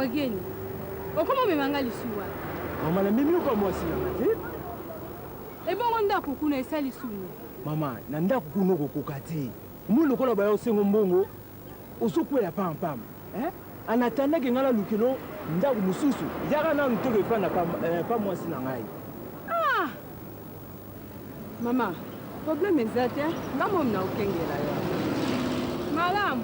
wageni. Okoma memanga lisuwa. Mama na mimi kwa mwasi na mate. Ebongo ndako kuna esali sunu. Mama, na ndako kuno kokokati. Mu lokola ba yo sengo mbongo. Usukwela pam pam. Anatanda ke ngala lukilo ndako mususu. Yaka na ntoke fana pa mwasi na ngai. Ah. Mama, problème ezate, ngamo mna okengela yo. Malamu.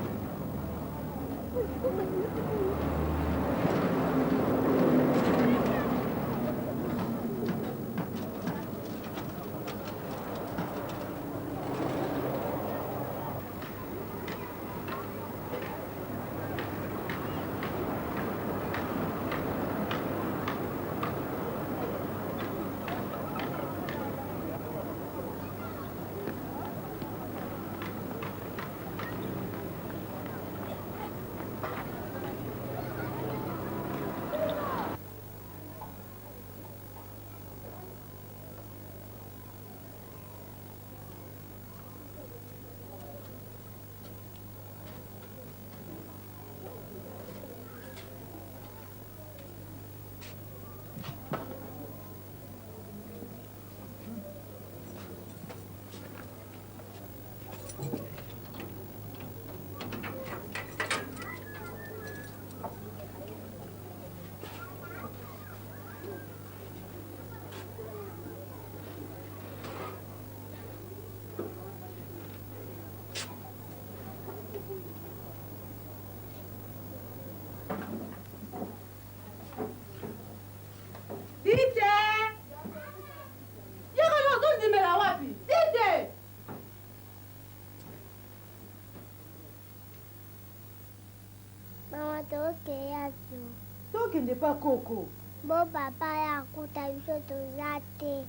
Tokende pa koko. Bo papa ya kuta biso tozate.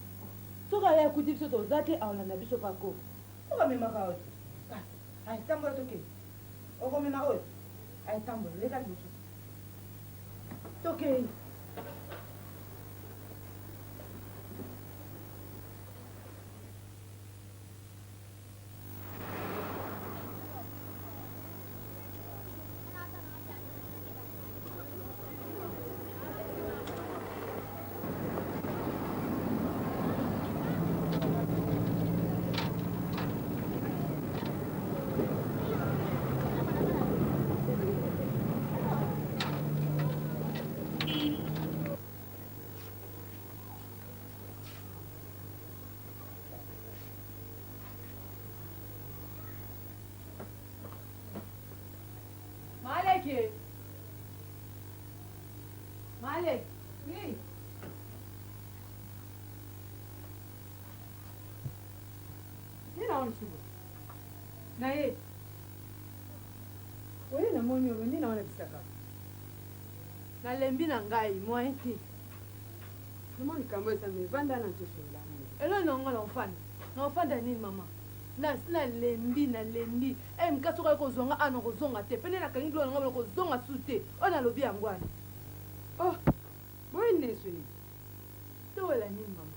Toka ya kuti biso tozate aolanda biso pa koko. Oka memaka oyo. Ay tambola toke. Oko mema oyo. Ay tambola leka biso. Toke. Malek, oui. Nina on suba. Na ye. Wewe na moni obo nina ona bisaka. Na lembi na ngai moi ti. Moni kambo esa me vanda na tosonga. Elo nonga na ofanda. Na ofanda nini mama? Na lembi na lembi. Mkatoka ko zonga ano ko zonga te. Pene na kangi lo ngaba ko zonga sute. Ona lobi angwana. Oh, boy nesuni. Tola nini mama?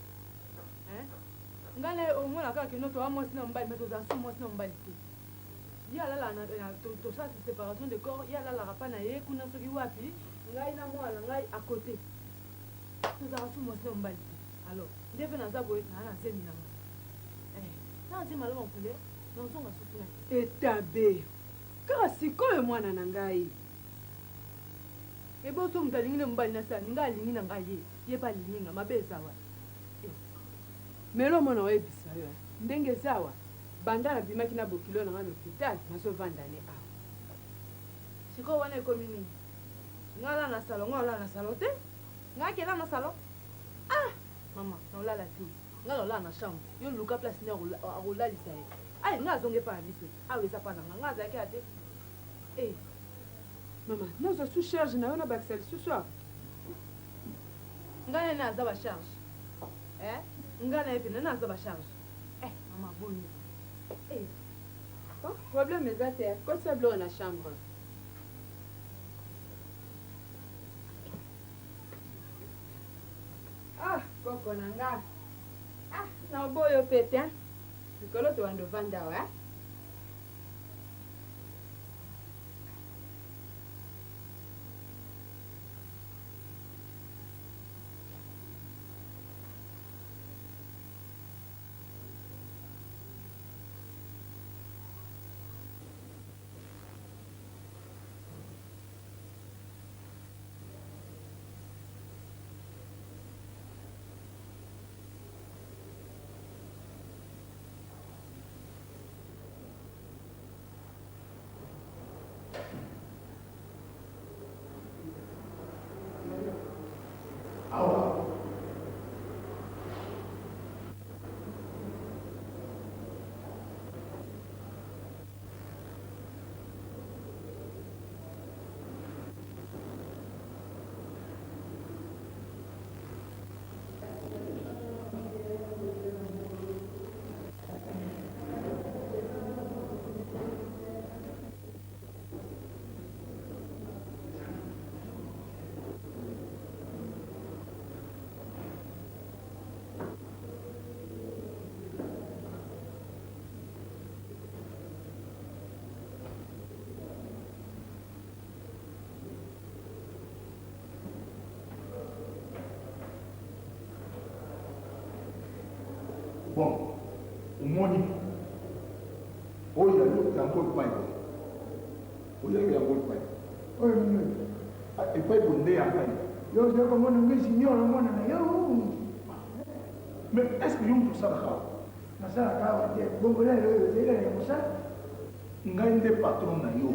Ngale omona kaka kino to amos na mbai meto za so mos na mbai te. Ya la na to ça c'est séparation de corps, ya la rapa na ye kuna soki wapi, ngai na mwana ngai à côté. To za so mos na mbai te. Alors, ndebe na za boy na zemi na mama. Ça c'est malo mpule, na zonga sukuna. Etabe. Kaka sikoyo mwana na ngai. Ebo to mtalingi na mbali na sana nga lingi na ngaye ye ba lingi nga mabeza wa melo mona webisa yo ndenge sawa bandala bimaki na bokilo na ngalo hospital maso vandane a siko wana ekomi nini ngala na salon te ngake la na salon mama na olala tu ngala la na chambre yo luka place ni akola lisaye ai ngazonge pa biso aweza pa na ngaza yake ate Maman, nous sommes sous charge, nous avons Baxel ce soir. Nous avons une charge. Nous avons une charge. Maman, bonne. Le problème est que quand c'est blanc dans la chambre. Coco Nanga. Na boyo pete. Nikolo to ando vanda wa. Bon, au monde, oh, il y a encore le pain. Oh, il y a encore le pain. Oh, non. Et pas le nez à pain. Yo, je comme on me signore, on a yo. Mais est-ce que vous avez ça là? Na ça là, bon, là, il est comme ça. Ngai nde patron na yo.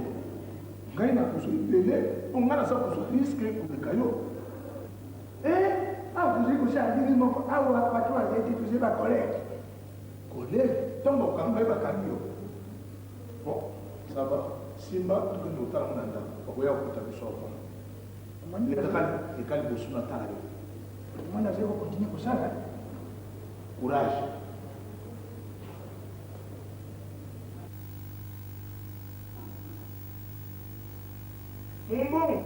Ngai na kusulele, on ngana sa kusuliske kubekayo. Ah, vous avez couché à 10 000 ah, ou à patron, vous avez dit, vous avez collègue. Collègue, tant qu'on va pas bon, ça va. Simba, tout que nous avons dans la voie où tu as besoin. Les calmes de son attaque. On a zéro continuer pour ça, là. Courage. Mon bon.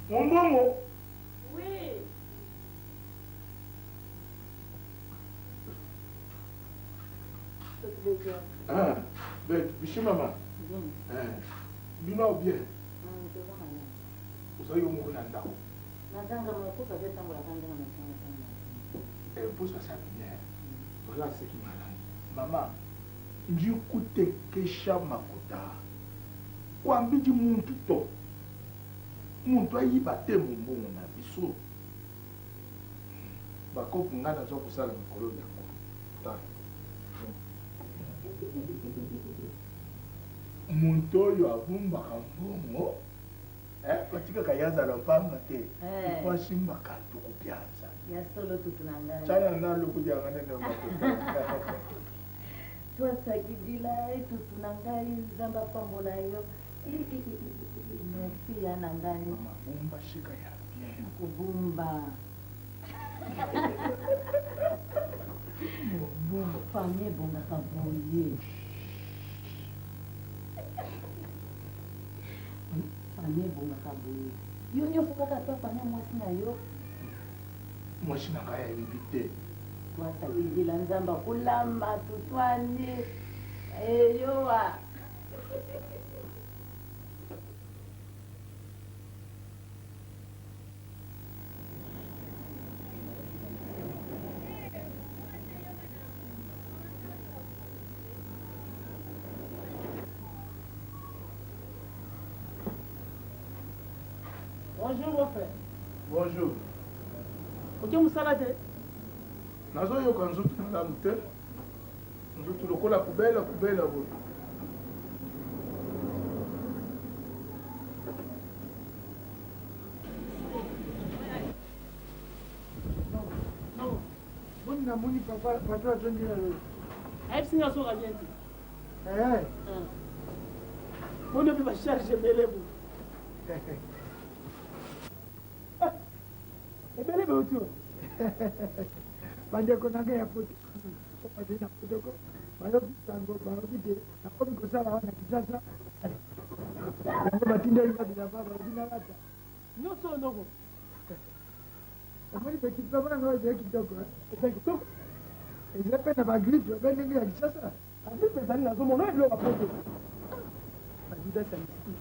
Mon bon. Oui. Ah, bête, biche maman. Bino bien. Vous savez où on a d'accord. Pour ça, ça bien. Voilà ce qui m'arrange. Maman, du côté que Makuta, ou un petit monde tout. Mon toit y battait mon bon, on a biso. Bako Pungana, tu as ça dans le colonne. Montoyo abumbaka mbongo katika kayaza la pamba te kwa simba kantu kupyanza ya solo tutunanga chana nalo kujanga nene makuta twasakidila tutunanga zamba pambo na yo merci ya nangani mabumba shika ya bien kubumba bongo famille bonga kaboye famille bonga kaboye yo nyonso kaka to famille mwasi na yo mwasi na ngai ayebi te twasakidila nzamba kulamba tutwane eyoa Bonjour mon frère. Bonjour. Ok, Moussalade. Nazo yo kanzutu na lamute. Nzutu lokola kubela bo. Non. Bon, na moni papa, patron a tourné là. Aïe, si nous sommes à bientôt. On ne peut pas chercher Belébou. Belébou autour. Bande konanga ya poto. Papa na poto ko. Bayo tango bayo bide. Na komi kosala wana kisasa. Yango batinda inga bila baba bina lata. Nyonso ndoko. Amoni petit papa ngo ebe kitoko. Ebe kitoko. Ezepe na ba grippe bende ya kisasa. Asi pesa na somo no elo kapoto. Ajuda sanisi.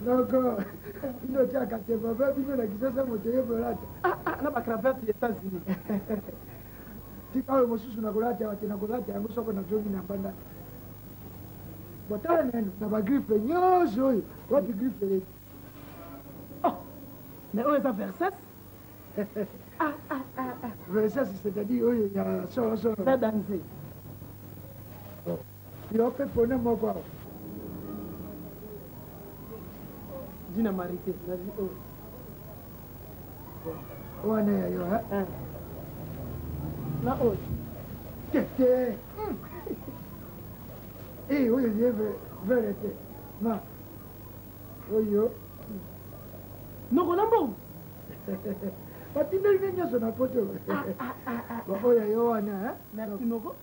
Noko, ino tia kate baba bino na kisasa moto yebo lata. Na ba cravate ya États-Unis. Tikawe mosusu na kulata wate na kulata yango soko na jogi na banda. Botala neno na ba grippe nyoso oyo. Wapi grippe yetu? Oh, mais où est ta Versace? Versace c'est-à-dire oyo ya soro. Ça danser. Yo pe pone moko awo. Dina marité, la vie oh. Wana ya yo ha? Na oh. Tete. Oyo yeve verete. Ma. Oyo. Noko nambo. Batindeli nyonso na poto. Oyo yo wana ha? Merci Noko.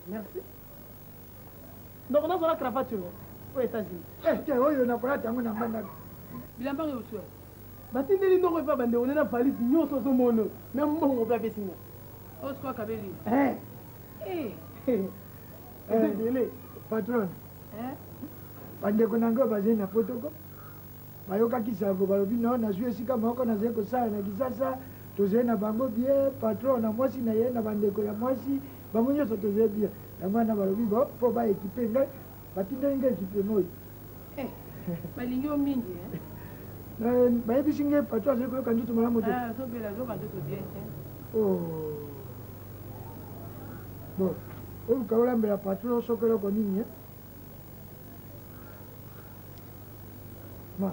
Merci. Donc on a la cravate aux États-Unis. Oyo na kulata yango na banda. Bilamba yo swa. Batindeli Noko pa bande on est na valise nyonso so mono. Même mbongo pa besina. Oswa kabeli. Dele. Patron. Bandeko na ngo bazali na poto ko. Bayokaki sako balobi no nazwi esika moko nazali kosala na kisasa tozali na bango bien patron na mwasi na ye na bandeko ya mwasi bango nyonso tozali bien yango wana balobi mpo baekipe ngai batindeli ngai ekipe moi balingi yo mingi bayebisi ngai patron azali koyoka nzoto malamu te bon oluka olambela patron soki eloko nini ma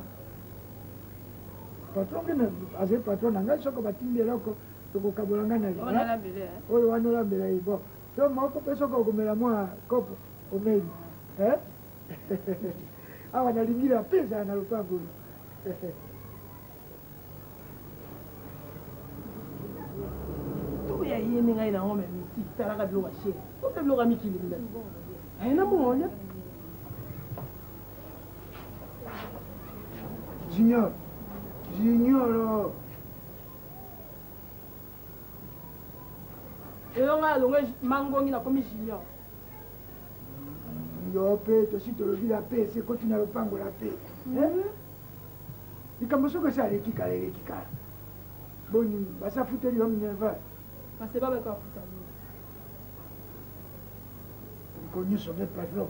patron kene azali patron na ngai soki batindi eloko tokokabola ngai na oyo wana olambela ye bon so moko mpe soki okomela mwa kopo omeli awa nalingi napesana na lopango toya yeni ngai nango memisi talaka biloko ya shere ope biloko ya mikili mbe ayena mongolia junior elonga alonge mangongi nakomi junior yo mpe tosi tolobi la mpe ese ekoti na lopango la mpe likambo soki esi aleki kala eleki kala boni basafuteli yo minerval ko nyonso nde patron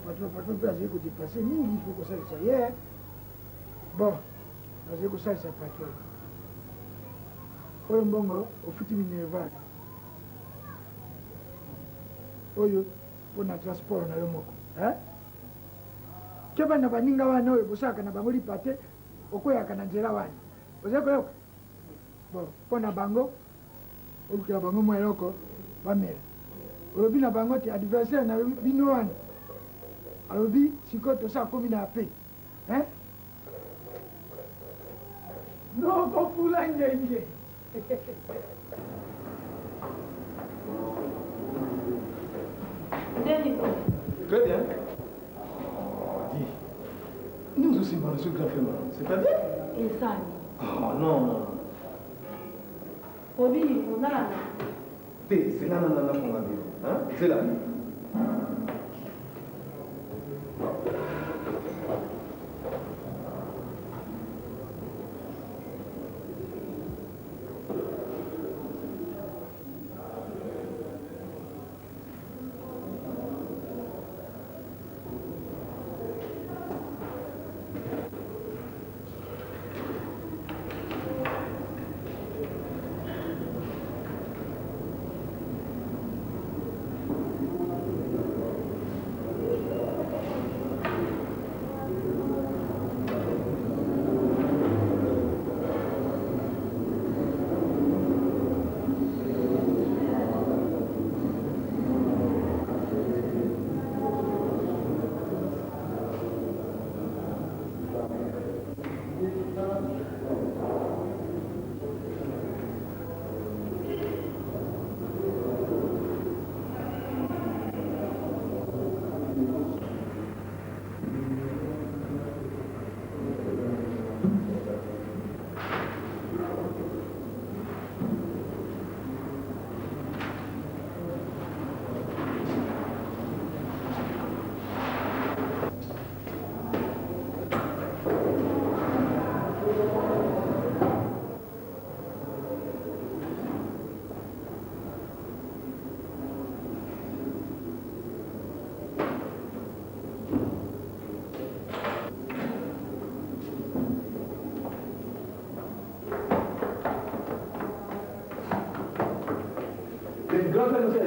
mpe azali kodeplace mingi ifo kosalisa ye bon azali kosalisa patron oyo mbongo ofuti minerval oyo mpona transport na yo moko ke bana baninga wana oyo bosalaka na bango lipa te okweyaka na nzela wana ozali koyoka bon mpona bango olukela bango mwa eloko bamela olobi na bango te adversaire na bino wana alobi sikoyo tosala komi na pe nokofula ngenge Très bien. Dis, nous aussi, ce grand frère, c'est-à-dire et ça oh non. obi onala C'est là, hein? C'est là. Grand frère, monsieur,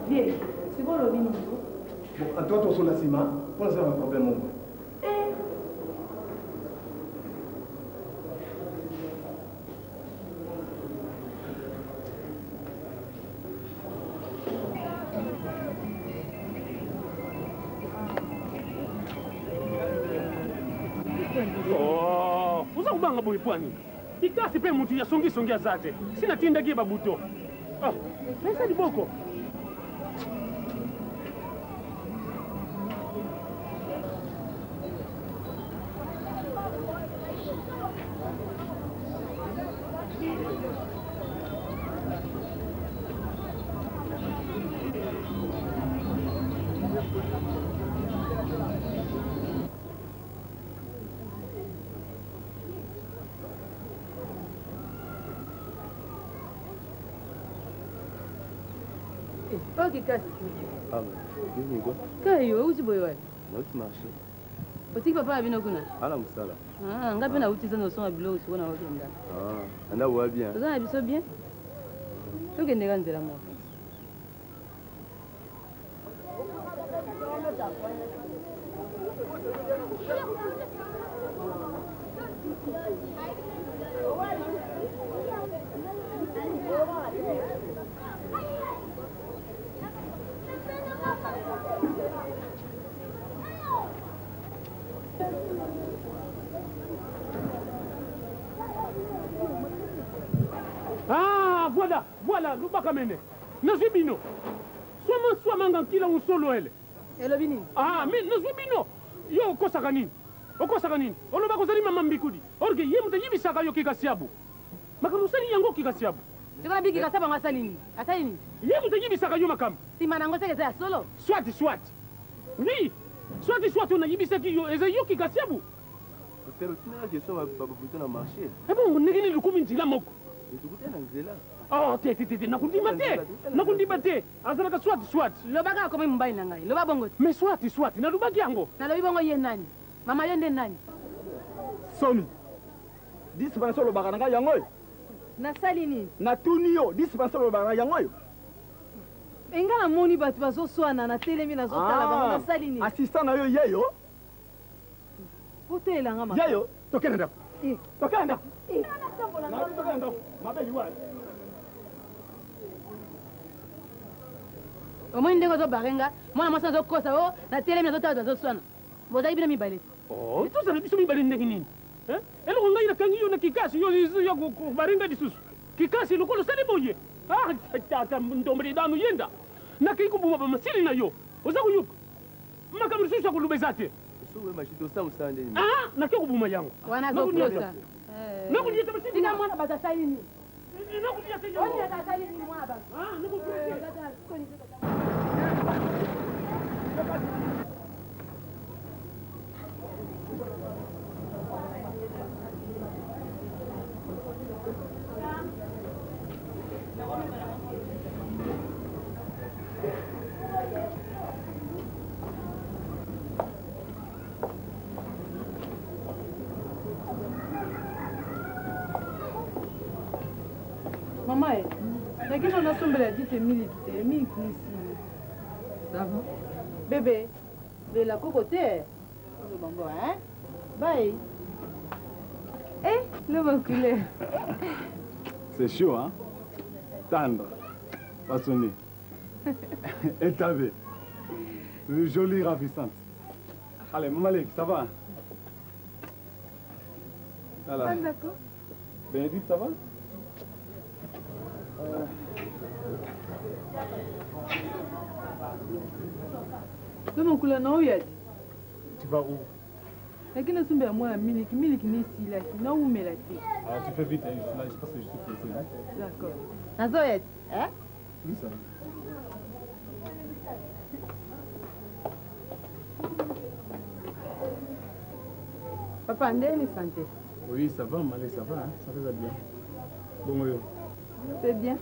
Viens, c'est bon le vin. bon, à toi, ton sur la ciment, pour l'instant, un problème au moins. kubanga boye pwani ikasi pe mutu ya songi azate sina tindagi babuto pesa liboko Ok, casse. Ah, mais quoi? Kayo, où tu bois? Notre marché. Aussi, papa a bien au kuna. Ah, la moussala. Ah, on a bien utilisé nos sons à bilo, on a bien. Ah, on a oué bien. Vous avez bien? Tu es né dans la mort. Ah, voilà, Lubaka Mene. Nazubino. Soit kila un solo ele. Elobini. Ah, mais Nazubino. Yo, Okosakanin. Oloba kozali mama mbikudi. Orge, yemuta yibisaka yo kikasiabu. Makamusani yango kikasiabu. Tu vas bien kikasiabu ngasalini. Asalini. Yemuta yibisaka yo makam. Si manango seke solo. Soit. Oui. Soit on a yibisaki yo eza yo kikasiabu. Pero tina ke so babuto na marché. Ebo ngini lukumi njila moko. Tukuta na nzela. Oh, te, nakundima te. Azalaka soit. Lobaka akomi mumbai na ngai. Loba bongo. Mais soit, na lubaki yango. Na lobi bongo ye nani? Mama yo nde nani? Somi. Dispenser lobaka na ngai yango. Nasali nini? Na tuni yo, dispenser lobaka na yango. Enga na moni batu bazoswana na telemi nazotala bango nasali nini? Assistant na yo yeyo. Hotela nga mama. Yeyo, tokenda ndako. Tokenda ndako. Tokenda ndako. Mabeli wale. Omoi ndenge ozobarenga mwana mwasi azokosa o na telemi azotala azoswana bozali bino mibale Oh, tozala biso mibale ndenge nini eloko ngai nakangi yo na kikasi yo barenga lisusu kikasi lokolo osali boye tata ndombele danu yenda nakei kobuma bamasili na yo oza koyoka makambo lisusu ya koluba eza te nakei kobuma yango wana azokosa nakudieta tika mwana bato asali nini Maman, c'est que j'en ai sombré dit que milite ici. Ça va? Bébé, de la cocotte. Bon, hein? Bye. Eh, le reculé. C'est chaud, hein? Tendre, façonné. Étavé. Jolie, ravissante. Allez, Maman Lek, ça va? Voilà. D'accord. Bénédicte, ça va? Mon couleur non, Tu vas où? Lakini nasumbe ya mwana miliki ni sila na umela te. Ah, tu fais vite, hein, là, je pense que je suis pressé. Hein? D'accord. Nazoyet, hein? Oui, ça. Papa, ndeni santé. Oui, ça va, Malé, ça va, hein? Ça fait bien. Bon, oui. C'est bien.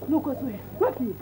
Nuko zoe. Wapi?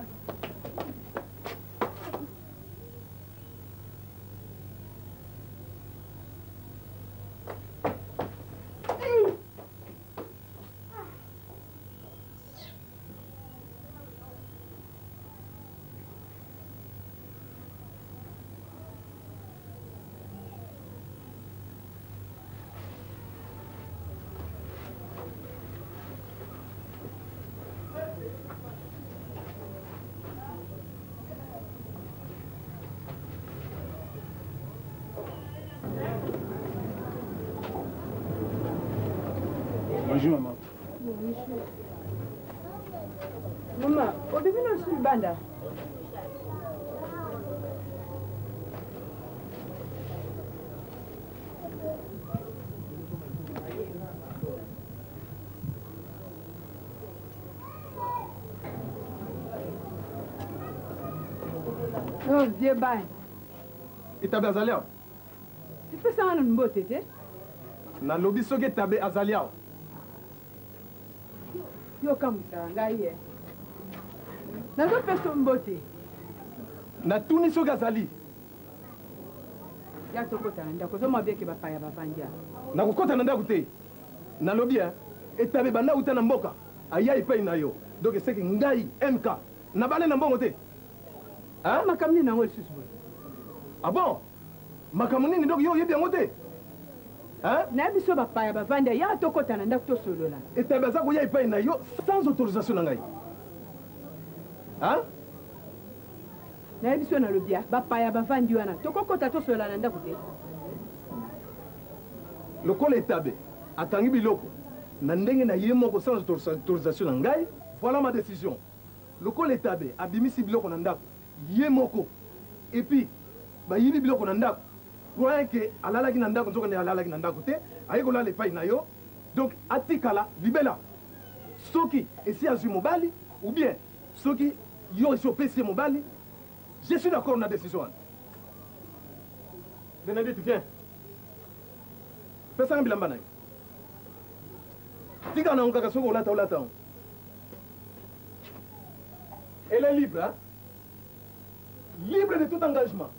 Bonjour, maman. Bonjour. Maman, au début, nous sommes banda. Oh, vieux bain. etabe azali awa epesa wana mbote te nalobi soki etabe azali awa yo okamusaka ngai ye nazopesa mbote natuni soki azali ya tokota na ndako ozomwa bieke bapaya bavandi awa nakokota na ndako te nalobi etabe banda uta na mboka aya epai na yo donc eseki ngai mk nabale na mbongo te makambo nini nango lisusu boye ah bon makambo nini donc yo oyebi yango te nayebi so bapaya bavandi ya tokota na ndako tosolola etabe aza koya epai na yo sans autorisation na ngai nayebi so nalobi bapaya bavandi wana tokokota tosolola na ndako te lokola etabe atangi biloko na ndenge na ye moko sans autorisation na ngai voilà ma décision lokola etabe abimisi biloko na ndako ye moko epuis bayibi biloko na ndako croyant ke alalaki na ndako nzokande alalaki na ndako te aye kolala epai na yo donc atikala libela soki esi azwi mobali ou bien soki yo esi opesi ye mobali je suis d'accord na décision wana Benedict viens pesanga bilamba na yo tika na kaka soki olata olata elle est libre libre de tout engagement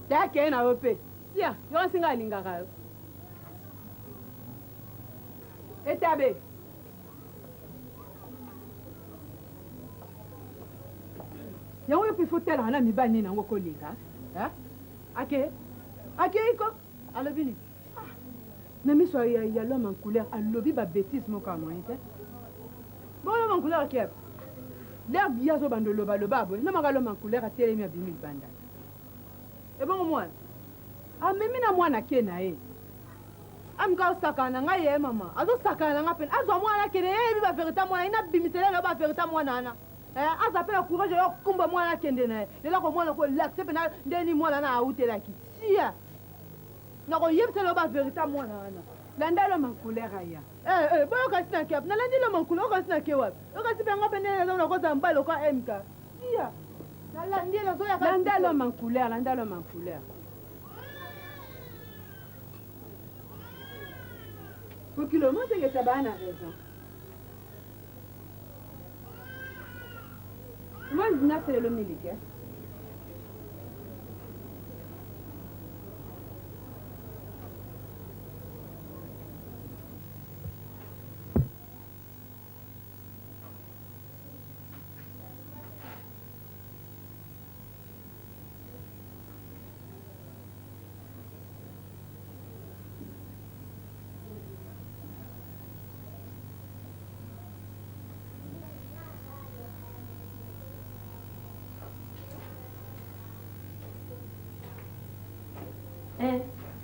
takee na yo mpe tia yo nsinga alingaka yo etabe yango yo mpe fo telaka na mibali nini yango kolinga akei ko alobi nini na miso ya l'homme en couleur alobi babétise moko ya moyen te bon l'homme en couleur akepe l'air bia azobanda olobaloba boye namaka l'homme en couleur atelemi abimi libanda ebongo mwana amemi na mwana ake na ye amika osakana na ngai ye mama azosakana na nga pene azwa mwana akende yeyebi baverita mwana ye nabimiselelo baverita mwana wana aza mpe na courage yo kumba mwana akende na ye lelako mwana kolakse pena ndeni mwana na autelaki sia nakoyebiselo baverita mwana wana landa lo mankulera ya boyoka sina ke nalandi lo mankulera oka sina ke wapi okasi mpe ngo mpe ndeni nakoza mbali oka mk sia landa lo mankulera landa lo mankulera pokilo mo tengesa bana raison moi ndinaselelo milike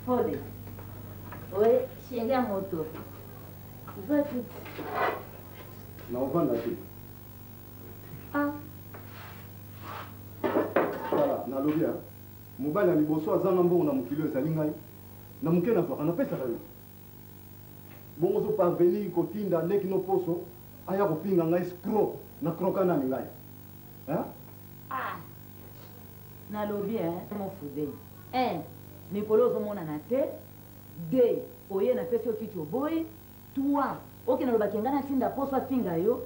Fode. Oui, chérie à moto. Va tout. na ovanda te tala nalobi mobali ya liboso azanga mbongo na mokili ezali ngai na moke nazwaka napesaka yo bongo ozoparvenir kotinda ndeki no poso aya kopinga ngai scro na kroka nani ngai nalobi mofude mikolo ozomonana te de oye napesi yo kiti oboyi toi okende lobaki ngai natinda poso afinga yo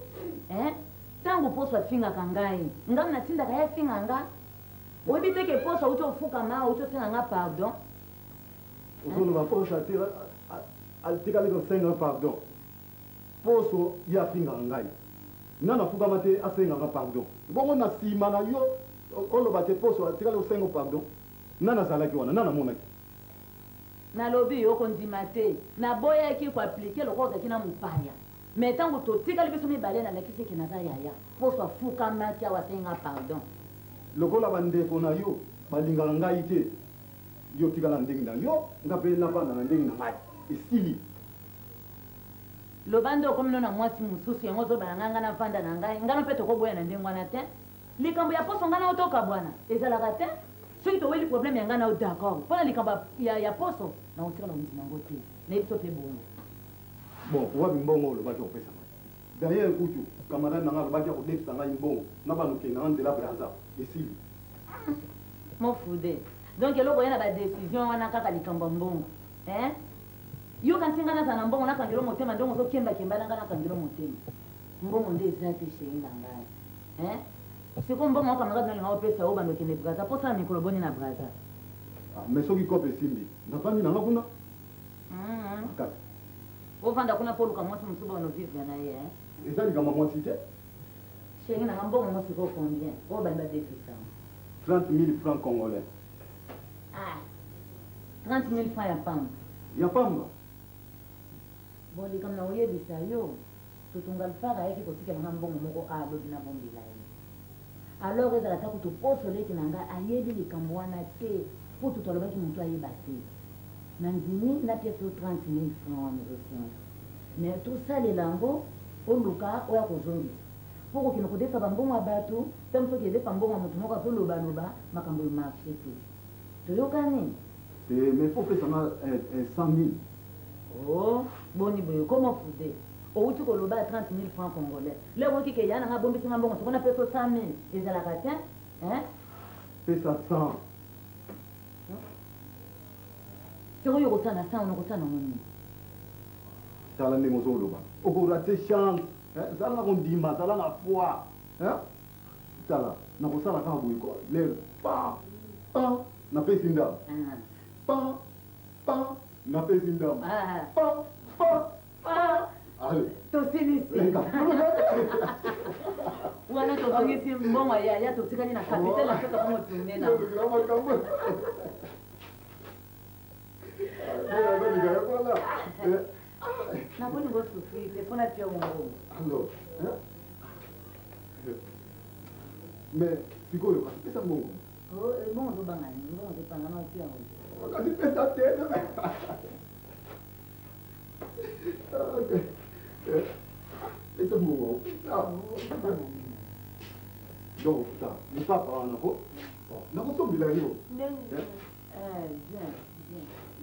ntango poso afingaka ngai ngai natindaka ye afinga nga oyebi teke poso auti ofukama auti osenga nga pardon ozoloba poso atikali kosenga pardon poso ye afingaka ngai nga nafukama te asengaka pardon bongo na nsima na yo oloba te poso atikali kosenga pardon nga nazalaki wana nga namonaki nalobi okondima te naboyaki koaplike lokola ozalaki na mopaya me ntango totikali biso mibale nalakisi eke naza yaya poso afukamaki awa asenga pardon lokola bandeko na yo balingaka ngai te yo tikala ndenge na yo nga mpe navanda na ndenge na ngai esili loba nde okomino na mwasi mosusu yango ozobalanga nga navanda na ngai ngano mpe tokoboya na ndenge wana te likambo ya poso nga na otoka bwana ezalaka te soki toweli problème ya nga na yo d'accord mpona likambo ya poso na otika na ondima yango te nayebi so mpe bongo bon wabi mbongo olobaki opesa ngai D'ailleurs, Koutou, camarade n'a pas de défi dans une bombe. N'a pas de la braza. Et si. Mon foudé. Donc, il y a une décision, on a qu'à l'icambambon. Hein? Yo quand tu as un bon, on a quand tu le montes, donc on s'occupe de qui va quand tu le montes. Bon, on dit ça, tu sais, hein? C'est comme bon, mon camarade dans le haut pays, ça va nous tenir braza. Pour ça, micro bonne na braza. Mais ce qui coupe est simbi. N'a pas mis dans la bouna. Au fond, on a pas le comment on se voit nos vies, bien ailleurs. Et ça, il y a ma moitié. Chez nous, un bon, on se voit combien? Oh, ben, ben, des 30 000 francs congolais. Ah, 30 000 francs à Pam. Il n'y a pas moi. Bon, les comme nous y dit ça, yo. Tout on va le faire avec les petits qui ont un bon mot à l'autre bon bilan. Alors, ils ont attaqué tout pour soleil qui n'a pas aillé les cambouana pour tout le monde qui m'ont toyé battu. Nandini n'a pièce 30 000 francs, mais tout ça, les lambeaux, au Luka, ou à Kozongi. Pour qu'ils ne connaissent pas bon à bateau, tant que les femmes bon à mon tour, le baloba, ma cambo marché tout. Tu le connais? Mais il faut que ça m'a 100 000. Oh, bon, comment vous dites? Au tu le bas 30 000 francs congolais. Le roi qui est là, on a bombé sur un bon, on a fait 100 000. Ils ont la ratien, hein? C'est ça, 100. Tu vois, il y a ça, on a ça, non? Ça l'a mis au zoo, on va rater chance. Ça l'a rendu mal, ça l'a la foi. Hein? Ça l'a, on a ça la quand vous quoi. L'air, pas, n'a pas sinda. Pas, n'a pas sinda. Pas. Allez. Tosinisi. Wana tosinisi mbongo ya totikali na kapitali na kaka kama tunena. Na boni go sufri, telefona pia mbongo. Alors, mais sikoyo, pesa mbongo. Oh, mbongo ndo bangani, mbongo ndo pangana pia mbongo. Wakati pesa tena. Okay. Pesa mbongo. Donc, ça, le papa on a quoi? Na kusombila yo. Bien.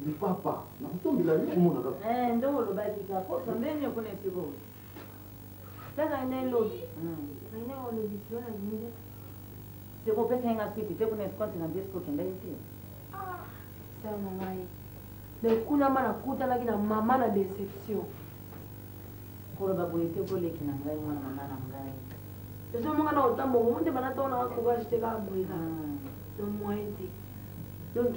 Le papa, na kusombila yo kumona ka. Ndo lo baki ka ko sombeni ko ne siko. Sasa nelo. Ina ole visiona nyingi. Siko pesa inga sipi te kuna konti na disco kenda hivi. Sana ngai. Na kuna mana kuta lakini mama na deception. Kolo baboyete ko leki na ngai mwana mama na ngai. Sasa munga na utambo munde bana tona ko ba shite ka boyika. No mwaiti. Donc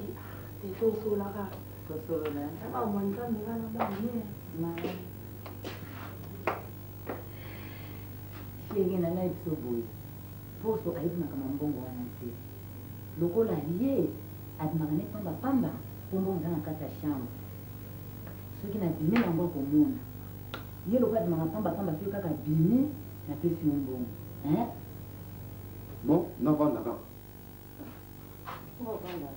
te to sola ka. To solo na. Ama mwanta mbana ba ni. Ma. Shenge na ngai tsoboyi. Poso aibuna kama mbongo wana nti. Lokola ye adimagane pamba mbongo ndana kata shamba. Soki na bimi na mbongo komona. Ye lokola adimagana pamba soki kaka bimi na pesi mbongo. Hein? Bon, na vanda ka. Oh, vanda.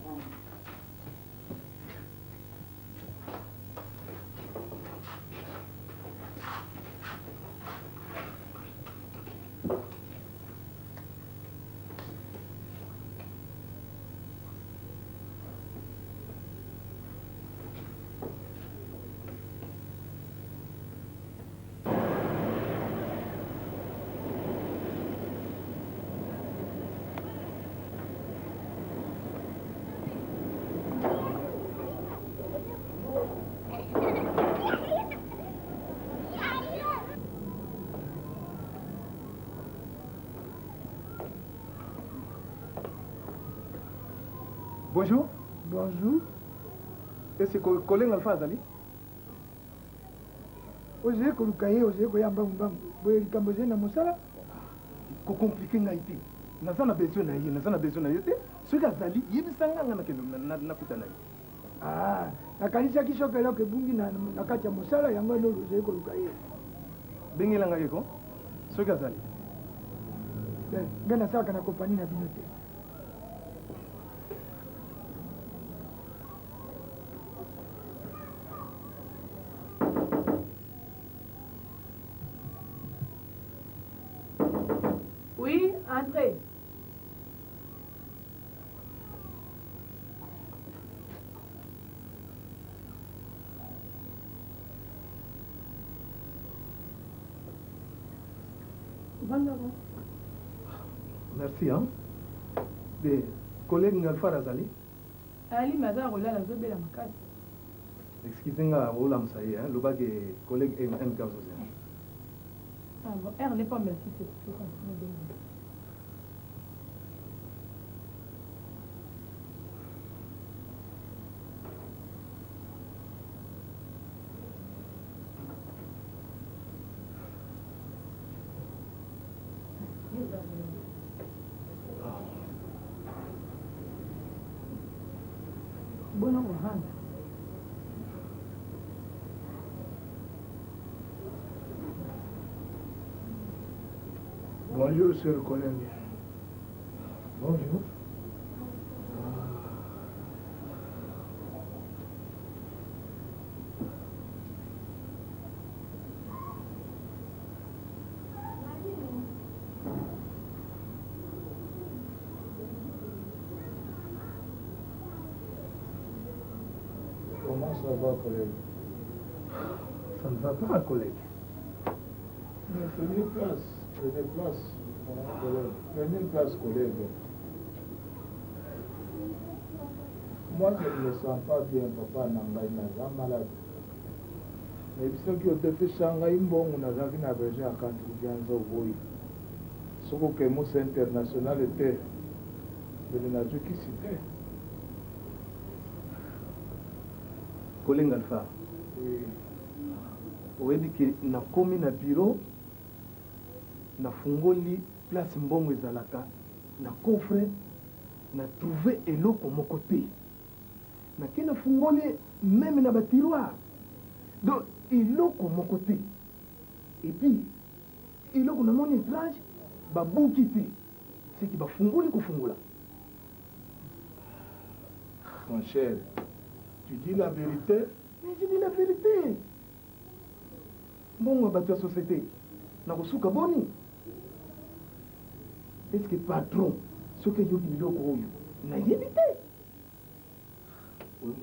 Bonjour. Bonjour. Est-ce que collègue Alpha Azali? Oze koluka ye oze koyamba mbangu boye likambo ze na mosala Ko compliqué ngai te. Naza na besoin na ye te. Soki azali yebisa nga na kende nakuta na ye. nakanisaki soki eloko ebungi na kati ya mosala yango ndo oze koluka ye. Bengela ngai ko soki azali. Ngai nasalaka na kompani na bino te. Oui, entrez. Merci, hein. Des collègues Ngalfa Razali. Ali maza kolala zobela makasi. Excusez-moi, Ola Msaye, hein. Le bac est collègue MK. Ah bon, R n'est pas merci, c'est Bueno, Johanna. Bonjour, cher collègue. Bonjour. Comment ça va, collègue? Ça ne va pas, collègue. Mais prenez place, collègue. Prenez place, collègue. Moi, je ne me sens pas bien, papa Nangai naza malade. Mais ce qui a fait Shanghai, bon, on a jamais navigé à Kantubianza Boy. Ce que le mot international était, de l'énergie qui citait. Collègue Alpha. Oui. Oyebi ke nakomi na bureau nafungoli place mbongo ezalaka na coffre na trouvé eloko moko te nake nafungoli même na batiroir donc eloko moko te et puis eloko namoni étrange babuki te seki bafungoli kofungula. Mon cher, tu dis la vérité? Mais je dis la vérité. Mbongo bato ya société nakosuka boni. Est-ce que patron soki eyoki biloko oyo nayebi te?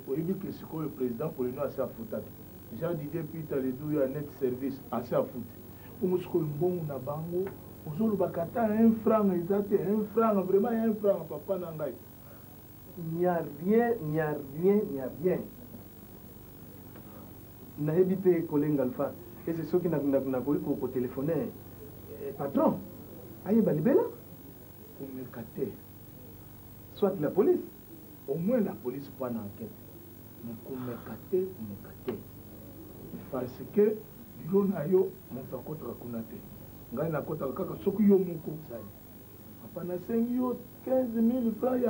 Oyebi ke sikoyo président polino asi afutaki jean didier peter ledu ya net service asi afuti bongo sikoyo mbongo na bango ozolobaka ata 1 franc eza te 1 franc vraiment 1 franc papa na ngai. Il n'y a rien, il n'y a rien, il n'y a rien. Nayebi te collègue Alpha. Et c'est ce qui n'a pas téléphoné. Patron, aïe balibela? Kumekate. Soit la police. Au moins la police pas d'enquête. Mais kumekate. Parce que bilo na yo moto akotaka kuna te. Ngai nakotaka kaka soki yo moko sali. Papa na sengi yo 15 000 francs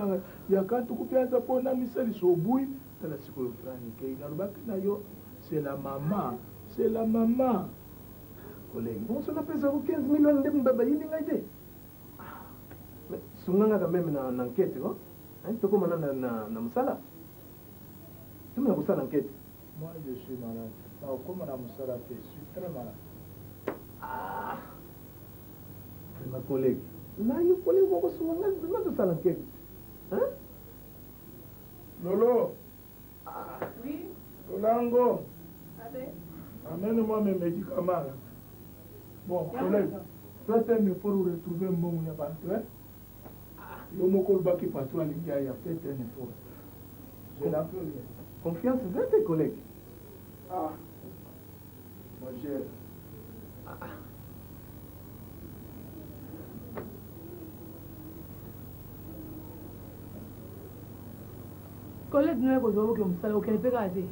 ya kantu kupianza pona misali sobui tala sikoyo francs nikei nalobaki na yo c'est la maman. C'est la maman. Collègue, bon, ça n'a pas 15 millions de baba yini ngaite. Mais sunganga quand même na enquête, hein? Hein, tu comment na musala? Tu me musala enquête. Moi je suis malade. Alors comment na musala fait? Je suis très malade. Ah. C'est ma collègue. Là, il collègue ko sunganga de musala enquête. Hein? Lolo. Ah, oui. Lolango. Allez. Amène-moi mes médicaments. Bon, collègue, faites un effort pour retrouver mon patron. Le mot qui patron, il y a fait un effort. Je n'en peux rien. Confiance vers tes collègues. Ah, mon cher. Collègue, nous avons besoin de ça, aucun peu gazé.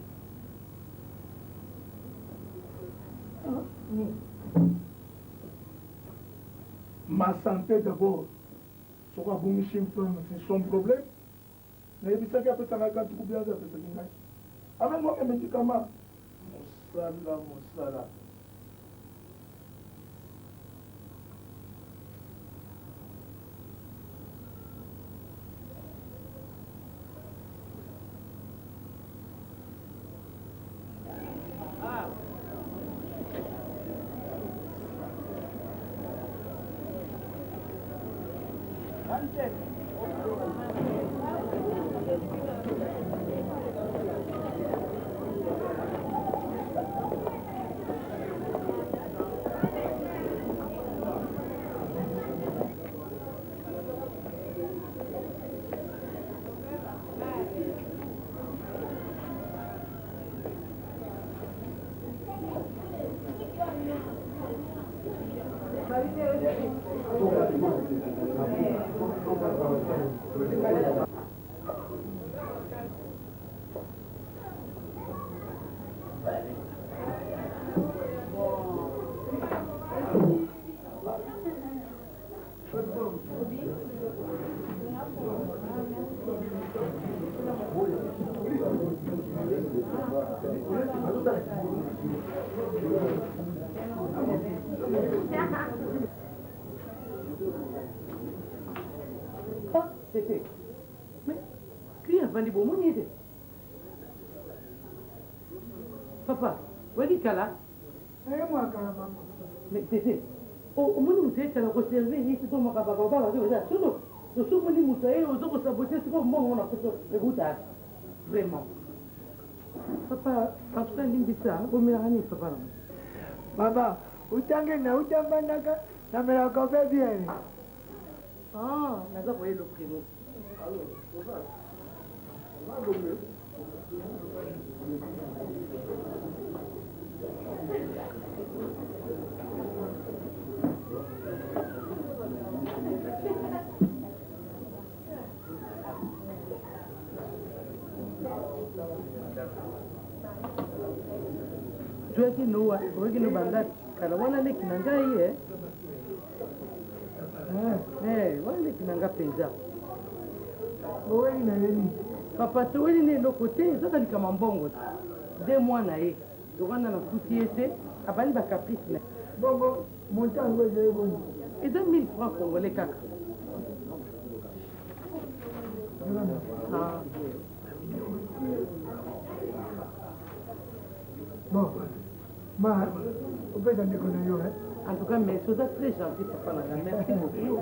Ma santé d'abord. Ce qu'on a voulu c'est son problème. Mais il y a des gens qui ont bien fait. Amène-moi mes médicaments. Moussala. Tete, mais qui a vendu bon mon idée? Papa, où est-ce qu'elle a? Moi, carrément. Mais Tete, au moins vous êtes à la conserver ici dans mon papa, là, je vais je suis venu montrer aux autres saboter, c'est comme moi, on a fait le goûtage. Vraiment. Papa, en tout cas, il me dit ça, vous me l'avez papa. Papa, utange na utambandaka na melaka pe bien. Ah, naza voyé le primo. Tu as dit nous, kala wana leki na ngai wana leki na nga mpenza oweli na yeni papa toweli na eloko te ezaka likama mbongo te 2 mois na ye tokanda na futi ye te abandi bacaprice na bongo montango ezali boni eza 1000 francs congolais kaka bon ma opesa ndeko na yo en tout cas merci oza très gentil papa na nga merci beaucoup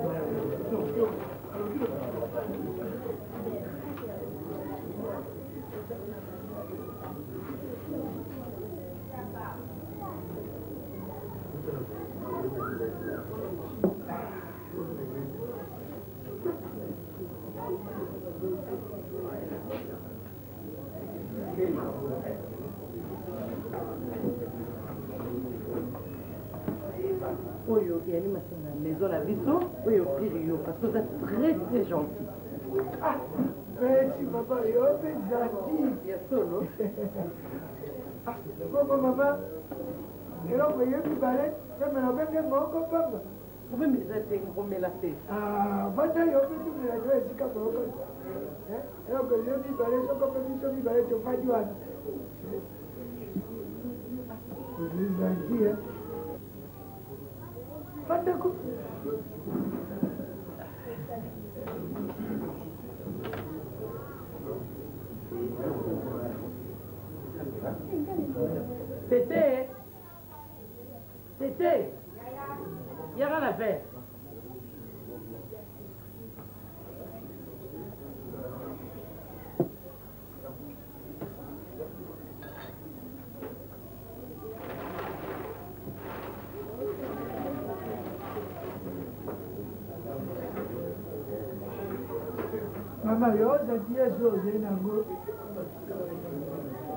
oyo yani masanga maison na biso oyo offrir yo parce que oza très très gentil merci papa yo mpe gentil ya solo bongo mama eloko ye mibale emela mpe nde moko pamba obemisa te komela te vanda yo mpe tumela yo esika moko eloko ye mibale soko mpe biso mibale tofandi wana gentil Fandaku. Tété. Tété. Il y a rien à faire. Mama yo zatia zo zenango.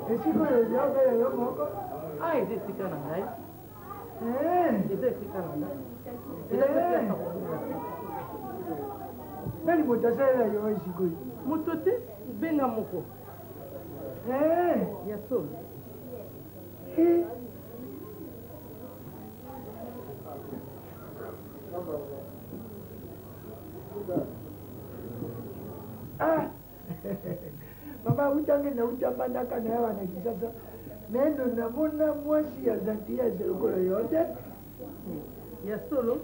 Esiko yo yaga yo moko. Ah, eze sika na ngai. Eze sika na ngai. Nani motasalela yo esiko yo? Moto te, benga moko. Ya solo. Mama utange na utambandaka na yawa na kisasa nendo namona mwasi ya zatia zelokolo yote ya solo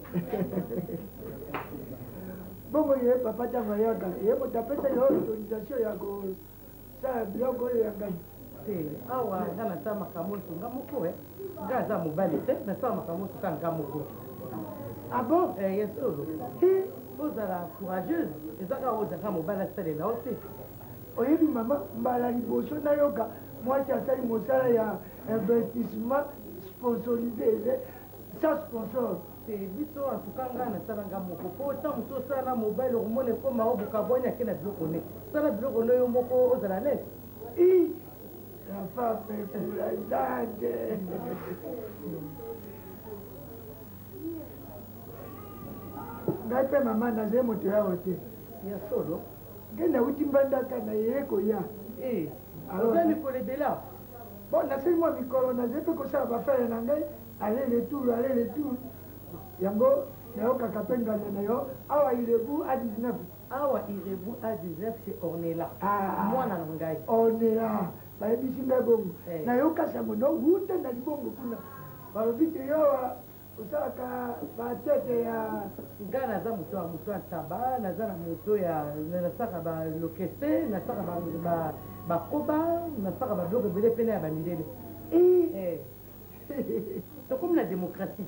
bongo ye papa tanga yaka ye motapesa yo autorisation ya kosala biloko oyo ya ngai te awa nga nasala makambo nyonso nga moko nga aza mobali te nasala makambo nyonso ka nga moko ah bon ya solo ozala courageuse ezaka ozaka mobali asalela o te oyebi mama mbala liboso nayoka mwasi asali mosala ya investissement sponsorisé sans sponsor te biso antuka nga nasala nga moko mpo ta mosu osala mobali okomona ekoma obuka bwani ake na biloko ne sala biloko ne yo moko ozala lese la femme courageante ngai mpe mama nazali moto yawo te ya solo ngai nauti mbandaka na ye koya oza mikolo ebele awa bon nasili mwa mikolo nazali mpe kosala bafere na ngai ale retour yango nayokaka mpe nganda na yo awa irebu a 19 awa irebu a 19 c'est ornela mwana na ngai ornela bayebisi ngai bongo nayokasa mono wuta na libongo kuna balobi te yo osalaka batete ya ngai naza moto ya ntaba naza na moto ya nasaka balokese nasaka bakoba nasaka babiloko ebele pene ya bamindele tokomi na démocratie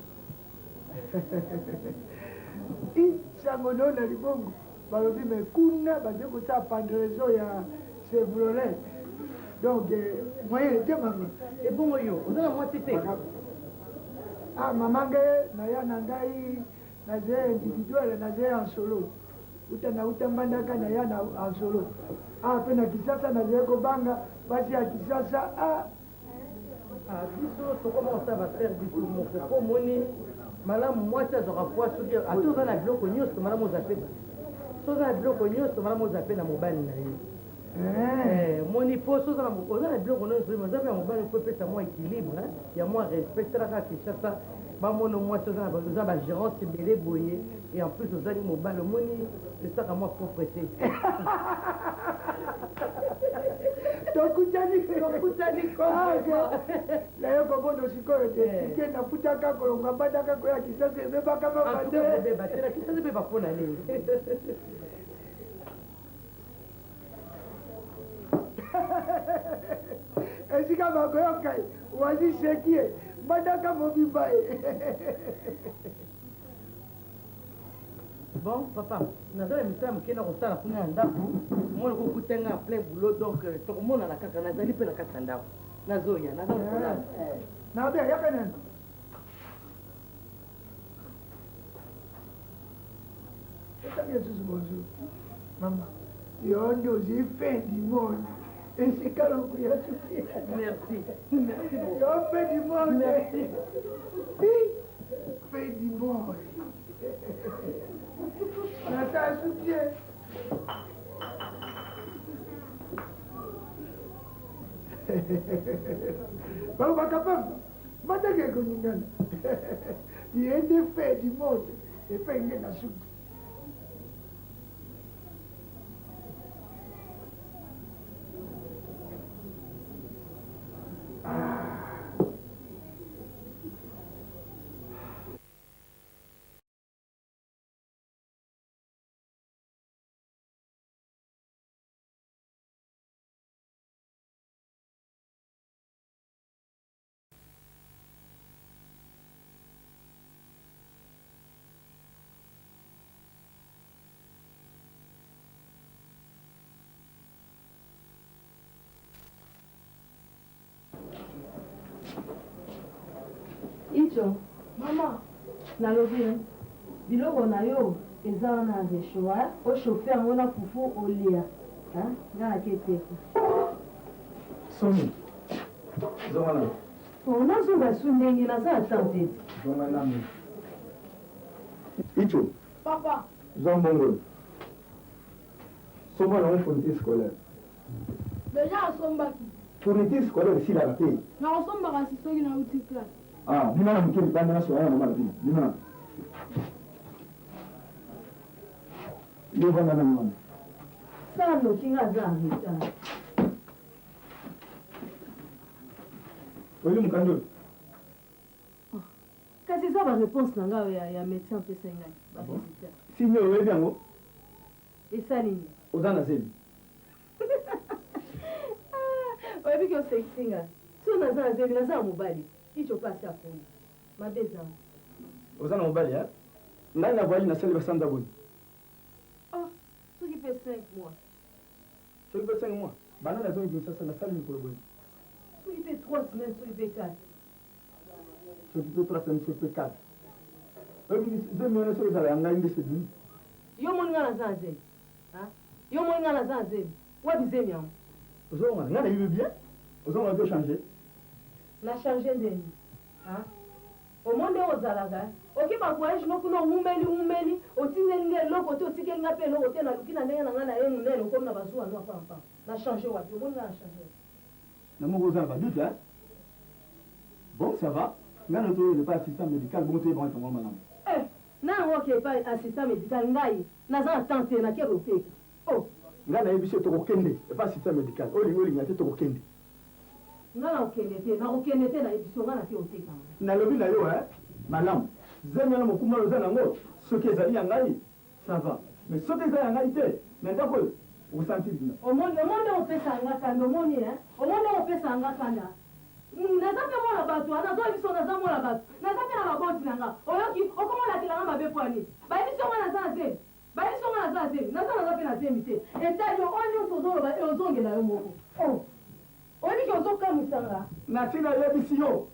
sango no na libongo balobi me kuna baze kosala pandrezo ya chevrolet donc moyen ete mama ebongo yo oza na mwasi te mama ngai naya na ngai naze individuele naze en solo uta mbandaka naya en solo mpe na kisasa naze kobanga basi ya kisasa biso tokoma kosala bafere biso moko po omoni malamu mwasi azwaka poi soki ate oza na biloko nyonso malamu oza pe so oza na biloko nyonso malamu oza pe na mobali na ye moni po so oza na biloko nyonso oza pe na mobali po epesa mwa équilibre ya mwa respect talaka kinshasa bamona mwasi oza bagérance ebele boye et en plus ozali mobali omoni esaka mwa propreté tokutani nayo kobono sikoyo te tike nafutaka kolonga mbandaka koya kisasa ebebaka mabatela kisasa ebeba mpona nini esika bakoyoka wazi sekie mbandaka mobimba ye bon papa nazala misala moke na kosala kuna ya ndako mona kokutenga ya plein boulot donc tokomonana kaka nazali mpe na kati ya ndako nazoya nabe yaka nani etangi esusu bonjour mama yo nde ozwi fin du monde esika lokuya suki merci yo fin du monde merci fin du monde nata suki balobaka pamba batake koningana ye nde fin du monde efe nge na suki icho mama nalobi biloko na yo eza wana reshoa oshofe yango na fufu olia nga nake teka somi zongana nazonga su ndenge naza atante zongana icho Papa. zombongo somba na fourniture scolaire Déjà asombaki. fourniture scolaire esilaka te Na osombaka si soki nauti classe. bino na mokili panda na soya na mama na bino bino na yo vanda na mwana sala noki nga aza en retard oyi mokandi oyo kasi eza baréponse na ngai ya médecin apesa ngai barésultat sini oyebi yango esali nini oza na zebi oyebi ki osekisi ngai so naza na zebi naza na mobali icho mpasi aponi mabe ezango oza na mobali ngai na voyage nasali basanda boni soki mpe 5 mois soki mpe 5 mois bana nazongi kinsasa nasali mikolo boni soki mpe 3 semaines soki mpe 4 soki mpe 3 semaines soki mpe 4 oyebi zemione soki ezala ya ngai nde sedini yo moni nga naza na zebi yo moni nga naza na zebi wapi zemi yango ozongana ngai nayibi bien ozongana to change na change ndeni omo nde ozalaka oki voyage nokuna umeli otindeli nga eloko te otikeli nga mpe eloko te naluki na ndenge na nga na ye monene okomi na bazuwa no pampa na change wapi omoni nga na change namoko oza na badoute hein bon ça va nga na toyele pas assistant médical bongo toyeba ntango malamu na yango oke pa assistant médical ngai naza na temps te nakeke oteka o nga nayebi so tokokende epa assistant médical olinga te tokokende nga nakokende te nayebi so nga na te oteka nalobi na yo hein malamu zengana mokuma oza nango soki ezali ya ngai ça va mais soki eza ya ngai te na ndako oyo okosantiri bino omoni opesanga kanda omoni omoni opesanga kanda naza mpe mwana bato nazoyebi so naza mwana bato naza mpe na baboti na nga oyoki okomonatelanga mabe pwani bayebi so nga naza na zemi bayebi so nga naza na zemi naza mpe na zemi te etali oyo nyonso ozoloba ozongela yo moko oyebiki ozokamwisanga natina yebisi yo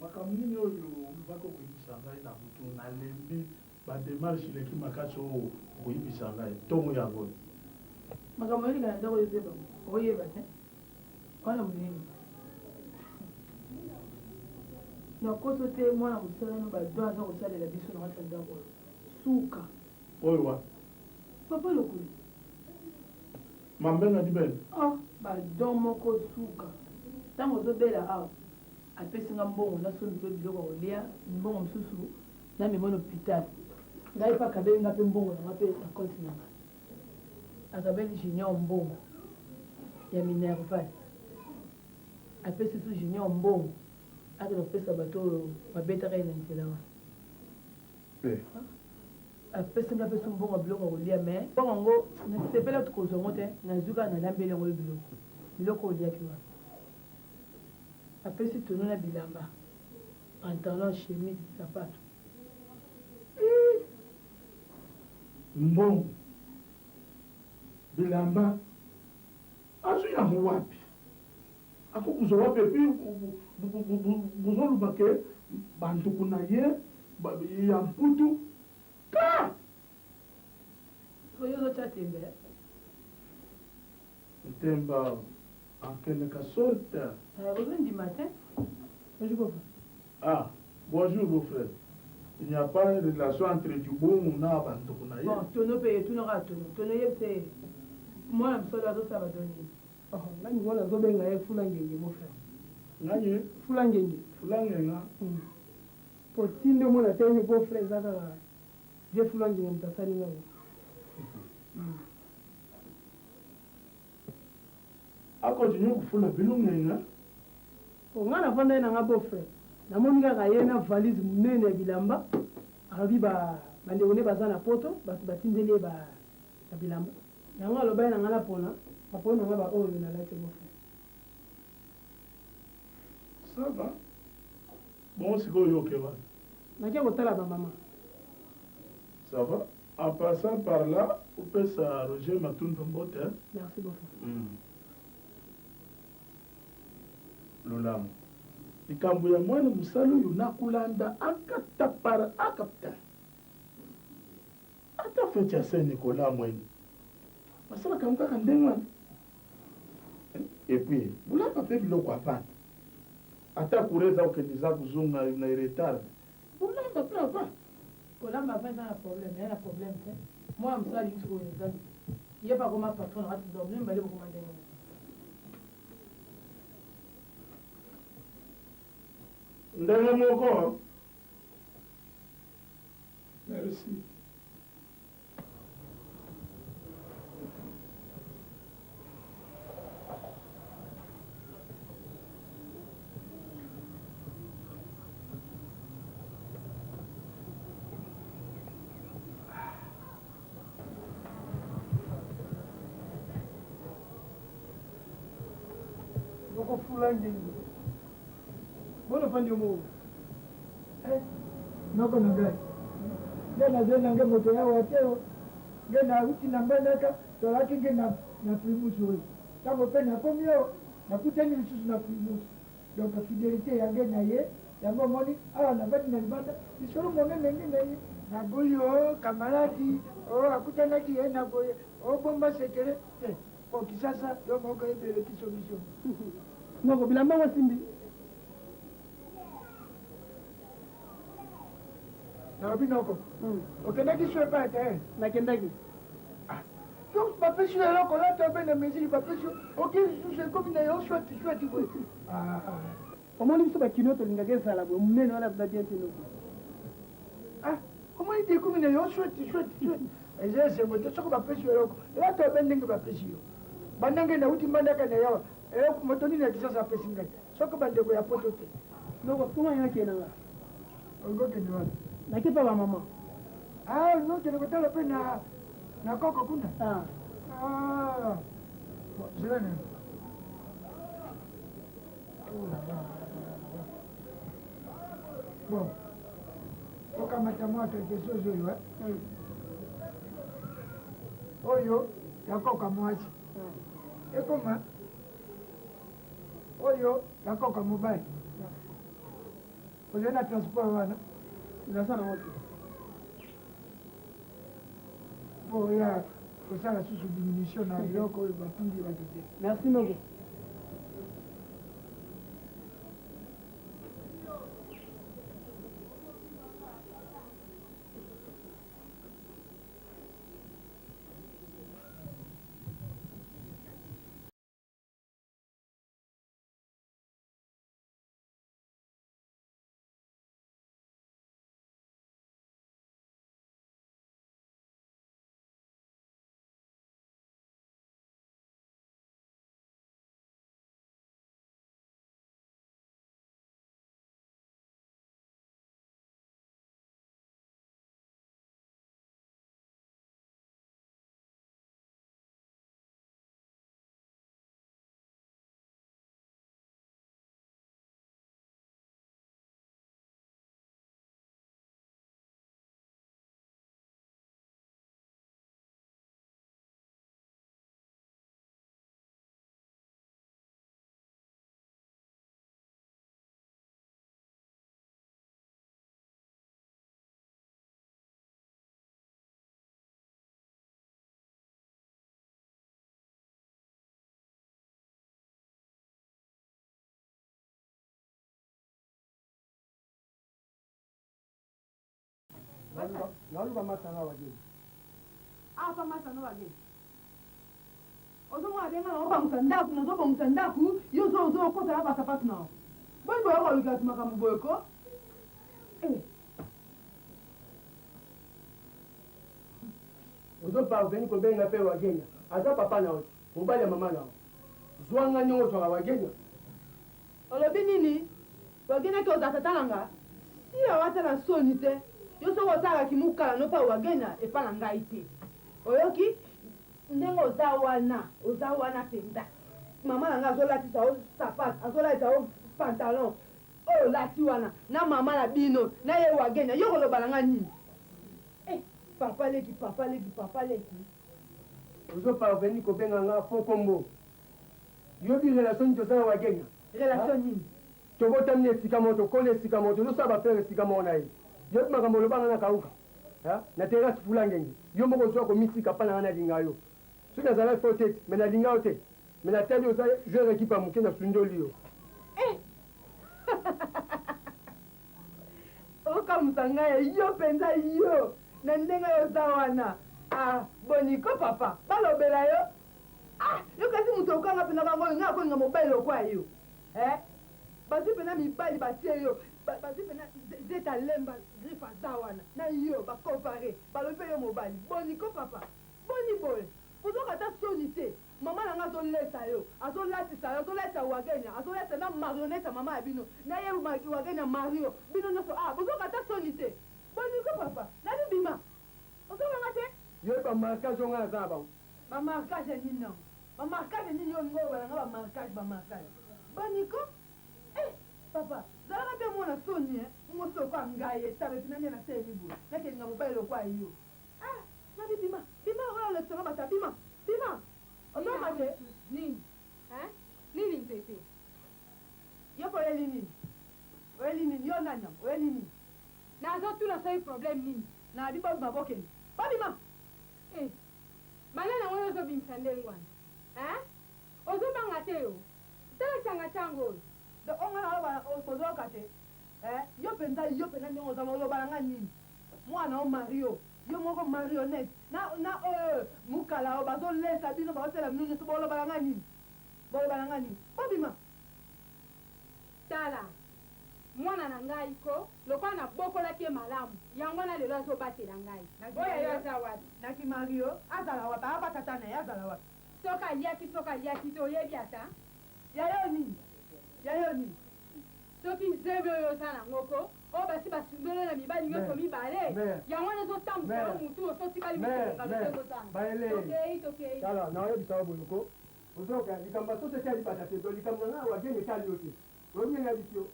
makambo nini oyo bakokoyebisa ngai na butu nalembi bademarshe eleki makasi oyo koyebisa ngai ntongo yango makambo yolinga na ndako oyeba oyeba te wana monene nakoso te mwana mosala no bado aza kosalela biso na kati ya ndako oyo suka oyo wa papa lokoli mambenga dibele bado moko suka ntango ozobela awa apesinga mbongo nasoni mpe biloko kolia mbongo mosusu namema na hôpital ngai mpe akabelinga mpe mbongo nanga mpe na konti nanga akabeli junior mbongo ya minerval apesi su junior mbongo akena kopesa bato oyo babetaka ye na nzela wana apesinga mpe su mbongo ya biloko kolia mais mbongo yango nasepela tokozwa yango te nazwi kaka nalambeli yango yo biloko oliaki wana apesi tono na bilamba pantalon chemise sapato mbongo bilamba azwi yango wapi akokuzwa wapi epi bozoluba ke banduku na ye ya mputu ka oyo ozotya tembe temba en quelque sorte. Aujourd'hui du matin, bonjour. Ah, bonjour beau frère. Il n'y a pas de relation entre du bon ou n'a pas de bon, tono paye, tout n'aura tono. Tono c'est moi, je suis là, ça va donner. Oh, là, nous allons zo benga e fulangenge mon frère. Nganye? Fulangenge. Fulangenga. Pour tinde mo na tene beau frère zaka. Je fulangenge mtasani ngao. Akontinue kufula bilungenga. Nga na vanda na nga beau frère. Namoni kaka ye na valise munene ya bilamba. Arabi bandeko ne baza na poto, bato batindeli ba bilamba. Yango aloba na nga na pona, apona nga ba oyo na lati beau frère. Ça va. Bon, c'est quoi yo keba? Nakia kotala ba maman. Ça va. En passant par là, on peut ça Roger Matundu Mbote. Merci beaucoup. Lolamu. Likambo ya mwana musalo oyo nakulanda akatapara akapita. Ata feti ya Saint Nicolas mwene. Masala kamukaka ndenge wana. Et puis, bulapa pe biloko hapana. Ata kureza ukeniza kuzunga na retard. Bulapa pe hapana. Kolamba hapa na problème, il y a un problème. Moi, je suis allé au il n'y a pas comme un patron, il y a un problème, il y a un problème. Ndenge moko. Merci. fulangi Bono fandi mo. noko na ngai nge nazenda nge moto ya wateo nge nauti na mbeneka tolaki nge na primusu oyo ntango mpe nakomi oyo nakutani lisusu na primusu donc fidélité yange na ye yango omoni awa navandi na libanda lisolo monene nge na ye naboyi o kamaradi o akutanaki ye na boye obomba sekele te po kisasa yo moko ebeleki solution Noko bilamba wasimbi. nalobi noko okendaki so epai te Nakendaki. donc bapesi yo eloko lata obe na mesili bapesi yo oki lisusu ekomi na yo shwati boye Omoni biso bakino tolingaka ezala boye monene wana bien tino. omoni te ekomi na yo shwati eza esengo te soki bapesi yo eloko lata obe ndenge bapesi yo bandenge nauti mbandaka na yawa eloko moto nini ya kisasa apesi ngai soki bandeko ya poto te Noko kuma yakenanga. okokende wana Nakipa ba mama. nokende kotala mpe na koko kuna zela nini bon okamata mwa quelque chose oyo yakoka mwasi ekoma oyo yakoka mobali ozali na transport wana Nazana wote. po ya kosala susu diminution na biloko oyo batungi bato te Merci Noko. Naluba masanga wageni. Apa masanga wageni. Ozomwa benga na obangisa ndaku nazobangisa ndaku yo zo kota aba sapatu na. Bongo yako luka tumaka muboyeko. Ozopa veni ko benga pe wageni. Aza papa na wote. Mobali ya mama na wote. Zwanga nyongo twa wageni. Olobi nini? Wageni ke ozatatanga. Si awata na soni te. Yo so wotaka kimukala no pa wagena e pa na ngai te. Oyoki ndenge oza wana penda. Mama na nga azolatisa o sapato, azolatisa o pantalon. Oyo lati wana na mama na bino na ye wagena yo koloba na nga nini? Papa leki. Ozopa veni ko benga nga fo kombo. Yo bi relation to sana wageni. Relation nini? Tobotamne esika moto kole esika moto no saba fere esika mona ye. Yo makambo lobanga na kauka. Na terrasse fulangengi. Yo moko zwa ko misika pana na linga yo. Soki azala fo tete, me na linga yo te. Me na tali oza joueur équipe ya moke na sundoli yo. Okamusanga yo penza yo. Na ndenge oza wana. Boniko papa. Balobela yo. Yo kasi mutu okanga pena bango nga ko nga mobile okwa yo. Basi pena mibali batie yo. Basi pena zeta lemba grifa zawana. Na yo bakopare. Balobe yo mobile. Boniko papa. Boni boy. Ozoka ta soni te. Mama na nga azolesa yo. Azolatisa yo. Azoleta wagenya. Azoleta na marionnette mama ya bino. Na ye wagenya Mario. Bino nyonso bozoka ta soni te. Boniko papa. Nani bima. Ozolanga te. Yo ba marquage nga na ba. Ba marquage nini non? Ba marquage nini yo ngo ba nga ba marquage. baniko papa zalaka mpe mwana soni mosoko angaye tabe pinanye na se mibu nakelinga mobali lokwa yo nabi bima oyo lesonga bata bima otomate nini nini mpete yo po oyeli nini yo nanya oyeli nini nazotuna so problème nini nabi babima bokeni babima manana ngoyo ozobimisa nde ngwana ozobanga te yo tala changa chango oyo ongana okozoka te yo mpenza ndenge ozama olobalanga nini mwana o mario yo moko marionnette na oyo mukala oyo bazolesa bino bazosela bino nyonso bolobalanga nini babima tala mwana na ngai ko lokola nabokolaki ye malamu yango wana lelo azobatela ngai oyo yo aza wapi naki mario azala wapi abatata na ye azala wapi soki aliaki te oyebi ata yayo nini soki nzembe oyo oza nango ko oyo basi basundole na mibali nyonso mibale yango wana ezotambusala mutu osotikali tokei tala naoyebisa boyoko ozoka likambo ya société ya libata te to likambo na ngai wagenge etali yo te oyebinenge ya bisio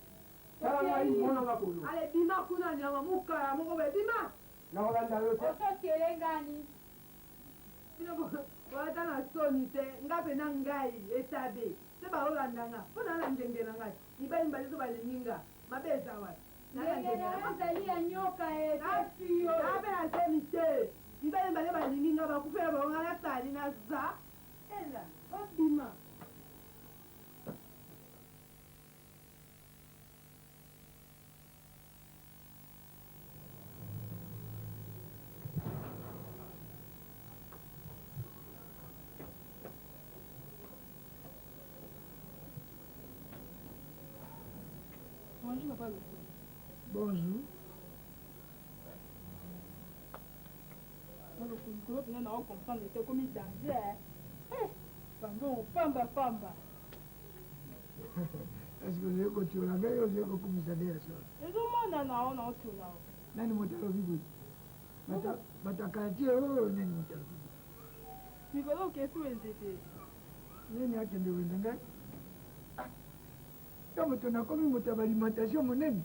tala ngai monanga kolo ale bima kuna nyama mukala moko be bima nakolanda yo te osokele ngani oata na soni te nga mpe na ngai etabe se baolandanga mpo nala ndenge na ngai mibali mbali so balingi nga mabe eza wapi ezali ya nyoka efiyo ape na soni te mibali mbali balingi nga bakufela baonga nasali na za ela obima Bonjour, papa. Bonjour. Vous pouvez comprendre que c'est comme une danger. Pamba. Est-ce que vous avez continué la veille ou vous avez commencé à dire ça? Et tout le monde en a tout là. Nani motalo vipi? Batakati oh nani motalo. Nikolo kesu ezete. Nani akende wendenga? Kama tunakomi mutabalimentation munene.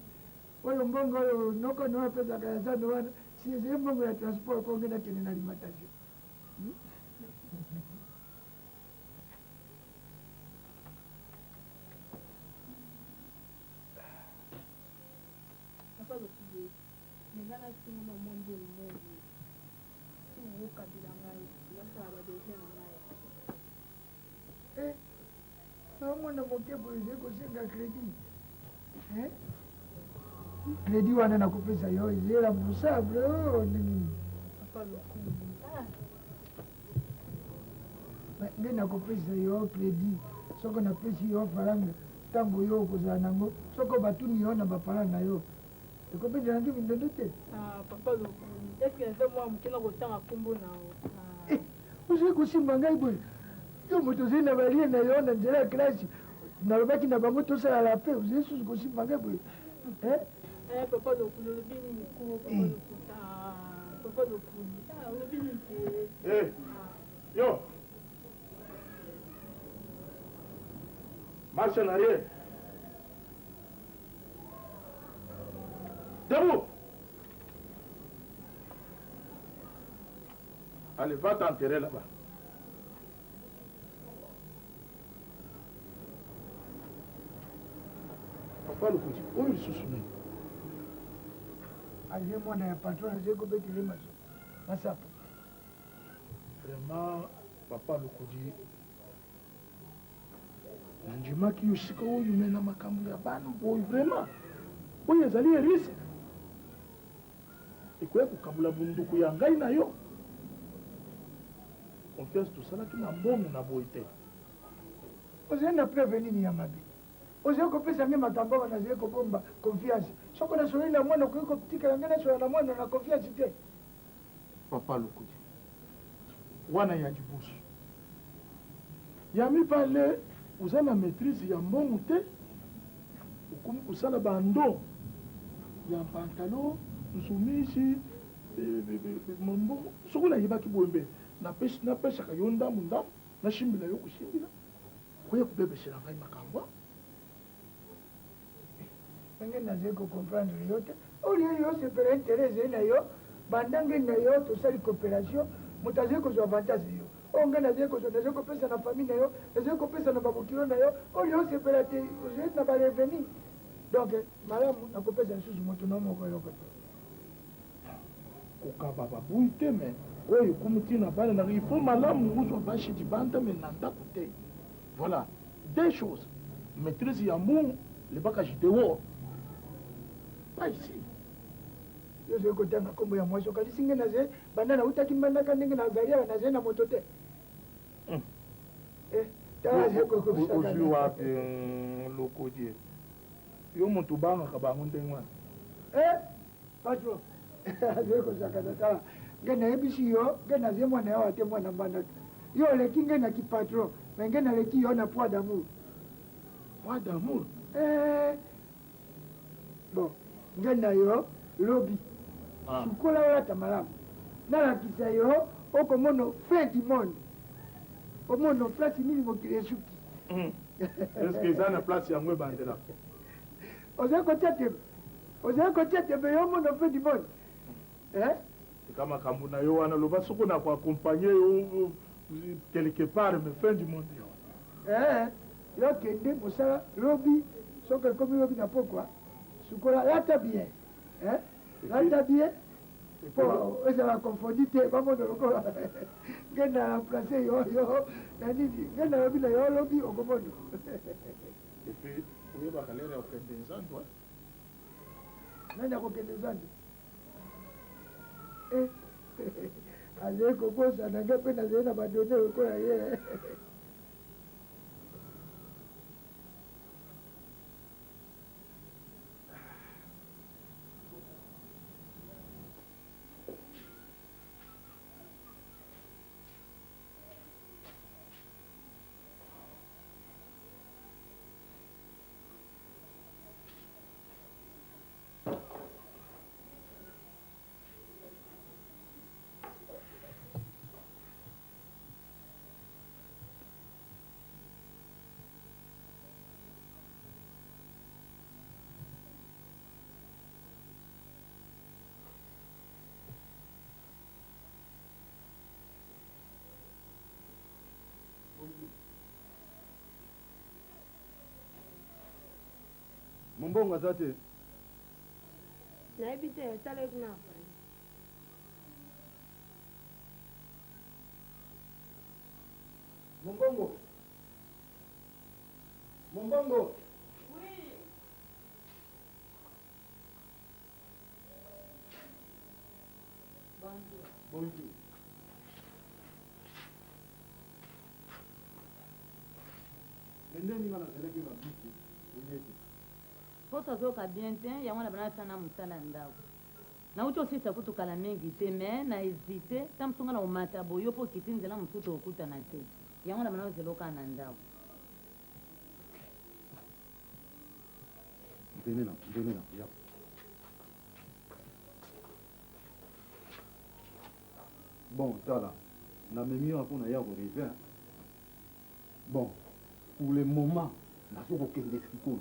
Oyo mbongo oyo noko no pesa kaya sana wana. Si mbongo ya transport kwa ngena kene na alimentation. Ningana simu na monde mmoja. Simu kabila ngai, nasa badeje na ngai. Mwana moke boye kosenga credit. Credit wana nakupesa yo izera musable nini. Papa lokumu. Nge nakupesa yo credit. Soko napesi yo faranga. Tango yo kozala nango. Soko batuni yo na bafaranga yo. Ekopenda nandu bindondo te. Papa lokumu. Est-ce que c'est moi mukina kotanga kumbo nao? Uzi kusimba ngai boye. Yo moto zina balie na yo na nzela klasi. Nalobaki na bango tosala la paix. Uzi susu kusimba ngai boye. Papa lokumu bini ko papa lokumu. Bini Yo. Marche en arrière. Debout. Allez, va t'enterrer là-bas. Papa le petit, où il se souvient? Allez, moi, on a un patron, j'ai coupé les maçons. Massap. Vraiment, papa le Kodi, ndimaki yosika oyo mena makambo ya bana boy vraiment oyo ezali risque ekoya kokabula bunduku ya ngai na yo confiance tosalaki na mbongo na boy te ozali na preuve nini ya mabe ozali kopesa nge makambo wana nazali kobomba confiance soko nasoli na mwana okoki kotikala nge nasola na mwana na confiance te papa Lokudi wana ya libusu ya mibale uza na maîtrise ya mbongo te okomi kosala bando ya pantalon nsumisi mbongo soki nayebaki boye mbe napesaka yo ndambu ndambu nashimbila yo koshimbila okoya kobebesela ngai makambo ndenge nazali kocomprendre yo te olie yo sepela intérêt ezali na yo bandange na yo tosali coopération moto azali kozwa avantage yo oyo ngai nazali kozwa nazali kopesa na famille na yo nazali kopesa na babokilo na yo olie osepela te ozali na bareveni donc malamu nakopesa lisusu moto na moko eloko te kokaba babuyi te me oyo ekomi ntina bana na il faut malamu ozwa bashi dibanda me na ndako te voilà deux choses maîtrise ya mungu lebakaji dehors pas ici yo ozali kotanga nkombo ya mwasi okanisi nge nazali banda nautaki mbandaka ndenge nazali awa nazali na moto te ozwi wapi lokodie yo moto obangaka bango ndenge wana patron azali kozakana tala nge nayebisi yo nge nazali mwana yawa te mwana mbanda te yo oleki nge na kipatron me nge naleki yo na poids d'amour poids d'amour bon nge na yo lobi sukola oyo ata malamu nalakisa yo okomona fin du monde omona place nini mokili esuki estce eza na place yango ebandela ozali kotia tembe yo omona fin du monde eka makambo na yo wana loba soko na koakompagne yo quelque part me fin du monde yo kende mosala lobi soki ekomi lobi na pokwa sukola lata bien lata bien po ezala confondi te bamona lokola nge na remplace yo na nini nge na lobi na yo lobi okomona epuis oyebaka lere ya kokende nzando nani akokende nzando azali kobosana nge mpe nazali na badone lokola ye mombongo aza te nayebi te esalaki na afani mombongo mombongo bonjour ndenge ninga nazalaki na biti oyete poso azoyoka bien te yango na bana asana mosala ndako nauti osisa kutukala mingi te me na hésite ta mosonga na komata boyo mpo okiti nzela mosusu okutana te yango na bana ozela okala na ndako mpenena ya bon tala namemi awa mpona ya korevin bon pour le moment nazokokende sikoyo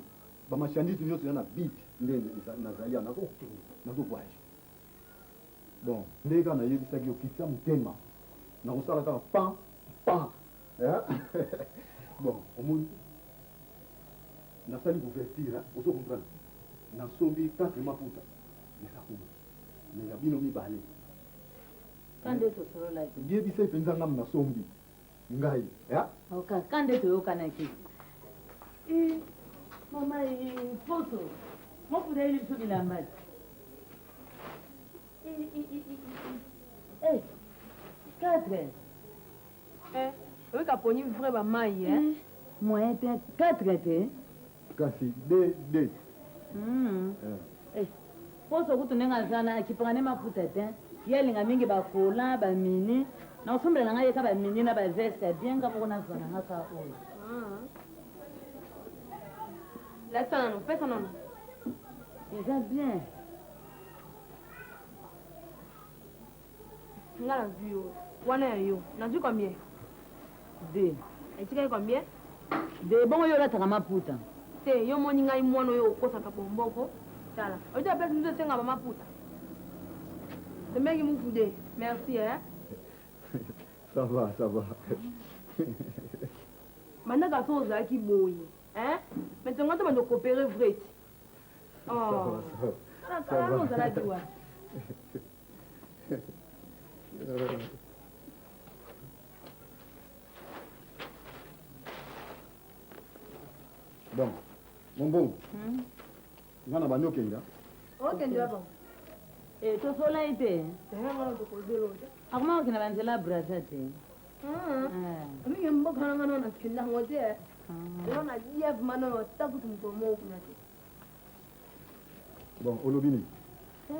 bamachandise nyonso ya na biti nde nazali ya nazokokende nazovoyage bon nde kaka nayebisaki okitisa motema nakosala kaka pan bon omoni nasali couverture ozo comprendre nasombi 4 mafuta esakuma me ya bino mibale kande tosololaki yebisa epenza ngamu nasombi ngai oka kande toyokanaki mama poso mofuda ili biso bilamba te 4 oyeka poni vrai bamai moyen te 4 te kasi de poso kutu ndenge azana akipanga ne mafuta te ye alinga mingi bakola bamini na kosombela nanga yeka bamini na baveste abienga moko nazwa nanga ka oyo lasa nano pesa nano eza bien nga nazwi yo wana ya yo nazwi combien de etikali combien de bongo yo olataka maputa te yo moni ngai mwana oyo okosaka bomboko tala oyo apesi biso esenga mamaputa semeki mufude merci Ça va, ça va. mandaka so ozalaki boye maintenant nga to bando coopérer vrai ti tala no ozalaki wa Bon, mon bon. Nga na bandi okenda. okende wapa tosola ite ngana tokolbelo te akuma okenda banzela brasa te aminge mbokana ngana na kinda ngote lona dief mano takutu mkomo kuna te Bon, olobini.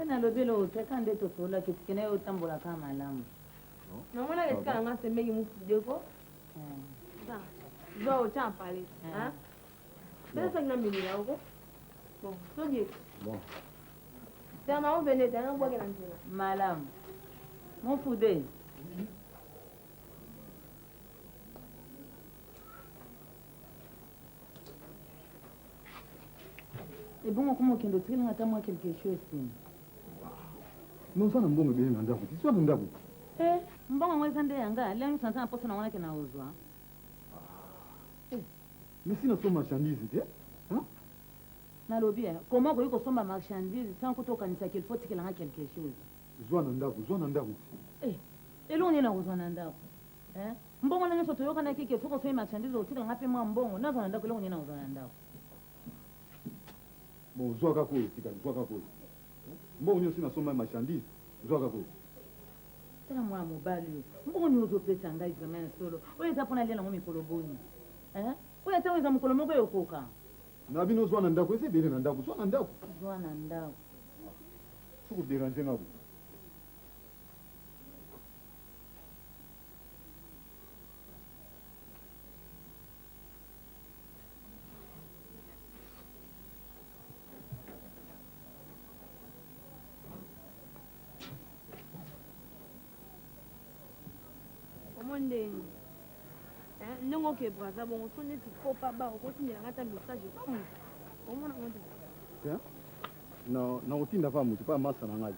nalobi lote kande tosola kitikene otambolaka malamu namona kesikala nga semeki mufude ko zo otya mpale pesa kina mbinila oko bon soje Bon. tena ovene tena bwake na nzela malamu mufude ebongo kuma okende otikilinga ata mwa quelque chose tini Non, ça n'a pas bien dans ndako. Tu sois dans ndako. mbongo ngo eza nde yanga lelo sanza na posa na ngwana ke na ozwa Mais si nous sommes marchandises, tu hein? nalobi comment okoki kosomba marchandise sans kotokanisa qu'il faut tikelanga quelque chose Zwa na ndako. elongo nini nakozwa na ndako mbongo ndenge nyonso toyokanaki ke soki osomi marchandise otikelanga mpe mwa mbongo nazwa na ndako elongo nini nakozwa na ndako Bon, zwa kako, tika, zwa kako. Mbongo nyo si na somba marchandise, zwa kako. tala mwana mobali oyo mbongo nini ozopesa ngai vraimen ya solo oyo eza mpona lia nango mikolo boni oyo ata oyo eza mokolo moko eyokoka Na bino zwa na ndako, ese bele na ndako, zwa na ndako. zwa na ndako Soko déranger ngabo. omondeni ndenge oke braza bongo so neti kopa ba okotindelanga ata message pa moto omona ngo te Tiens. Na otinda pa mutu pa masa na ngai.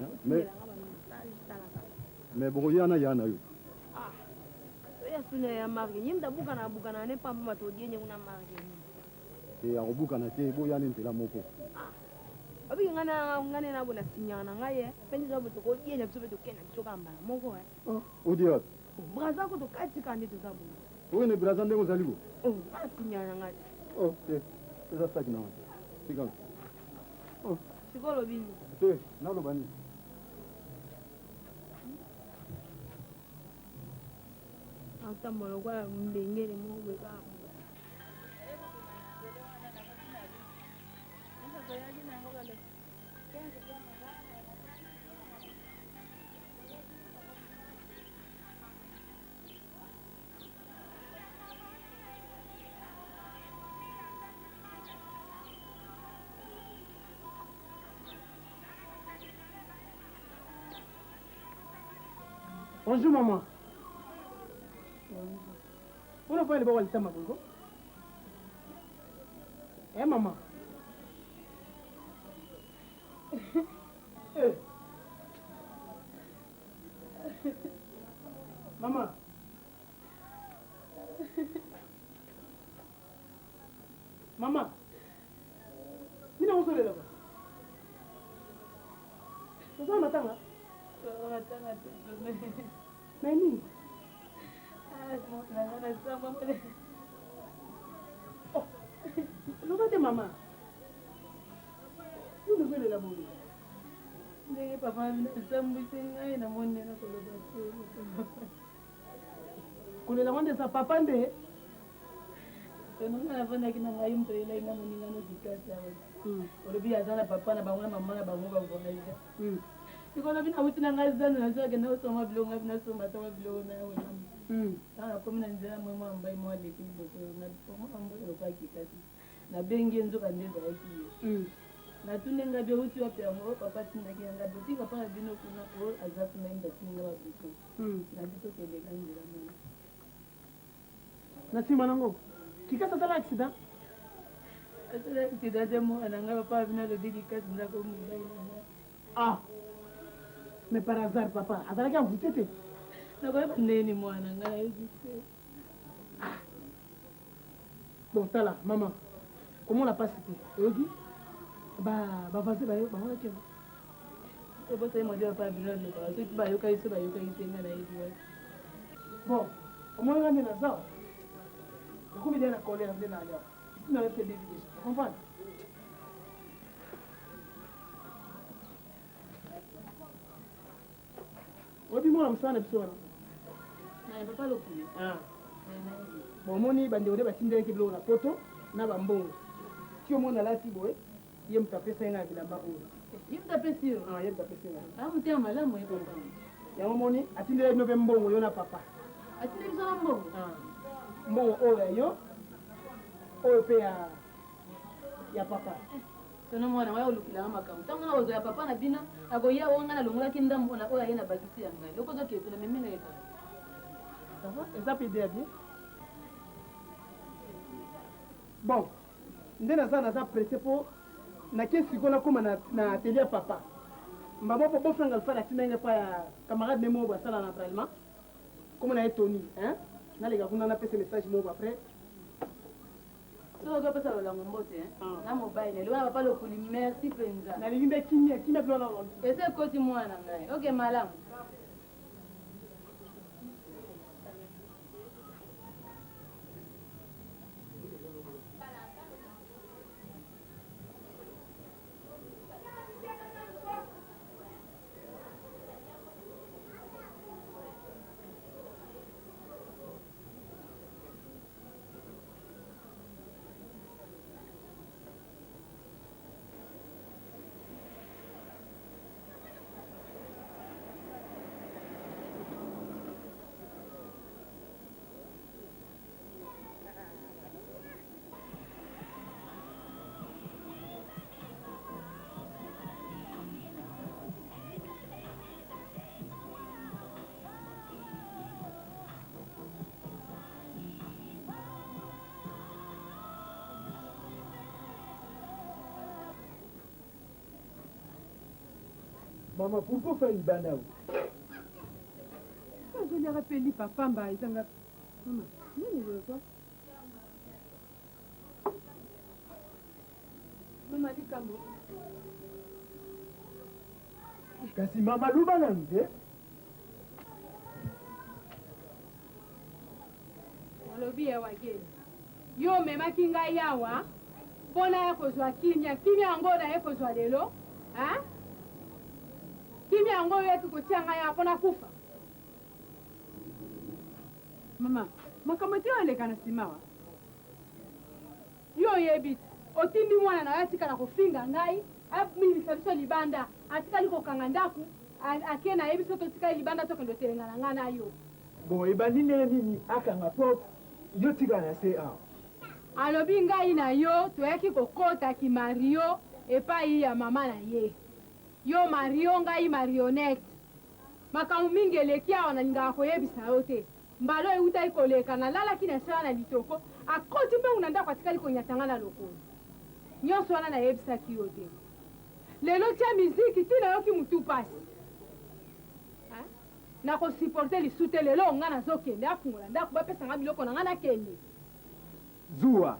otindelanga bamessage talaka Mais bon, yana yo. oya suna ya marke nyimda bukana ne pamba bato odienye kuna marke E akobuka na te bo yana ntela moko. abiki ngane na bona sinyana na ngai pendi zo boto kodienya biso beto kena biso kambala moko Odirat. braza ko to kati kandi to zabu Owe ne braza ndengo zaliko. sinyana na ngai Eza saki na. Tika. sikolo bini Nalo bani. atambola kwa mbengele moko ka Bonjour maman. On a pas le bon temps ma bongo. Maman. Maman. Maman. Mina usole là. Sasa matanga. Nani? Look at mama. You look at the boy. ndenge papa nasambwisi ngai namonela koloba te kolela ngo ndesa papa nde tononga navandaki na ngai moto elenga moningano dikasi awa olobi aza na papa na bango na mama na bango bavoyaja sikolobi nauti na ngai zano nazokende osoma biloko ngai nasoma atama biloko nayawenamu aa nakomi na nzela mwe mwa mbai mwa leki liboso naomboelokaki kasi nabengi nzoka nde ezalaki ye natuni ngabi outi wapi yango papa tindaki yangabi otika mpaka bino kuna o aza kuna yinda tininga babuku nabi tokeleka nzela mona na nsima nango kikasa asala accident Tidak ada mau anak papa bina lebih dikas bina kau mobile. Ah, mais par hasard papa, ada lagi yang butete. Nak kau benda ni mau anak itu. Bon, tala, maman, comment la passe c'était? Ogi? Bah, vas-y, bah, on va tiens. Sebab saya mau jawab apa bina ni, kalau tu bayu kai senga dah itu. Bon, au moins on est là ça. Aku bila nak kolej nanti nak aja. Nak lepas dia di sini, comprends? Wapi mwana msana bisona? Na papa loku. Ah. Bon moni bande ode batindele ke bilo na poto na bambongo. Tio mona lati boy, ye mtapesa nga bilamba oyo. Ye mtapesa yo. Ah, ye mtapesa nga. Ah, mutia malamu ye papa. Yango moni atindele no be mbongo yo na papa. Atindele biso na mbongo. Ah. Mbongo oyo yo. Oyo pe ya papa. Tona mwana wao lukila makamu. Tanga ozo ya papa na bina, agoya wonga na longola kindambo na oya yena bakisi yanga. Loko zo ke tuna mimi na yeka. Ça va? Eza pe dia bien. Bon. Ndena za pressé po na kesi kona koma na atelier ya papa. Mbamo po bofanga alfa na tinenge pa ya camarade Nemo ba sala naturellement. Comme na Tony, hein? Na lega kuna na pese message mo après. So go pesa la ngombote na mobile le wana papa lo kuli merci penza na limbe kimia bila na ronde ese koti mwana ngai okay malamu Maman, pourquoi faire une banane? Je lui rappelle papa, bah, ils ont la... Maman, nini wewe kwa? Mama likambo. Kasi mama luba na nde? Walobi ya wageni. Yo memaki ngai yawa. Pona ya kozwa kimia ngona ya kozwa lelo. Ha? Kimia ngo yetu kutia ngai ya pona kufa. Mama, makamati wale kana simawa. Yo yebit. Otindi mwana na yatika na kufinga ngai. Apu mimi sabiso libanda. Atika liko kangandaku. Akena yebiso to tika libanda to kendo telenga ngana yo. Bon, ebandi nini akanga pop. Yo tika na se a. Alobi ngai na yo toyaki kokota ki Mario epai ya mama na ye. Yo Mario ngai marionnette. Makamu mingi elekia wanalinga koyebisa yote. Mbalo euta ikoleka na lala kina sawa na litoko. Akoti mpe unanda katika liko nyatangana lokoni. Nyonso wana na yebisa kiyote. Lelo tia miziki tina yoki mutu pasi. Ha? Na ko supporter li sute lelo ngana zokende afungola ndako bapesa nga biloko na ngana kende. Zuwa.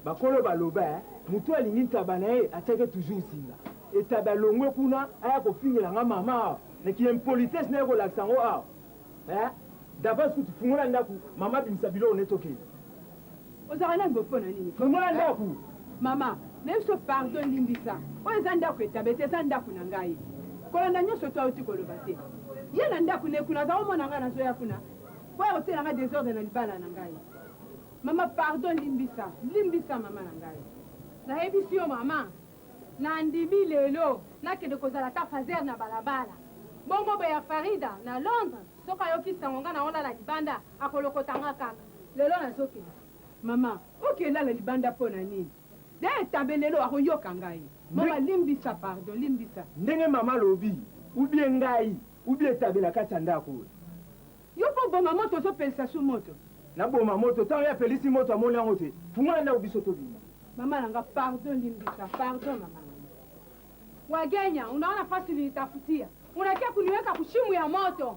Bakolo baloba mutu alingi ntaba na ye ateke toujours singa. Etaba longwe kuna aya kofingela nga mama. Na ki impolitesse na yeko laksango a. D'abord tu fungola ndako mama bimisa biloko netokende. Ozakana ngopona nini? Fungola ndako. Mama, neso pardon limbisa. Oyo ndako etabete ndako na ngai. Kolanda nyonso to auti koloba te. Ye na ndako ne kuna za omona nga na zo ya kuna. Kwa otela nga désordre na libala na ngai. Mama pardon limbisa. Limbisa mama na ngai. Na ebisi yo mama. Na ndimi lelo na kede kozala ta fazer na balabala. Bongo be ya Farida na Londres. Soka yoki sangonga na onda na libanda akolokotanga kaka. Lelo na soki. Mama, okela la libanda pona nini? De tabelelo akoyoka ngai. Mama limbisa pardon, limbisa. Ndenge mama lobi, ubie ngai, ubie tabela kati ndako. Yo po boma moto so pelisa su moto. Na boma moto, tango ya pelisi moto amoni yango te. Fungola nda ubiso to bima. Mama nanga pardon Limbika, pardon mama. Wagenya, unaona fasi nilitafutia. Unakia kuniweka kushimu ya moto.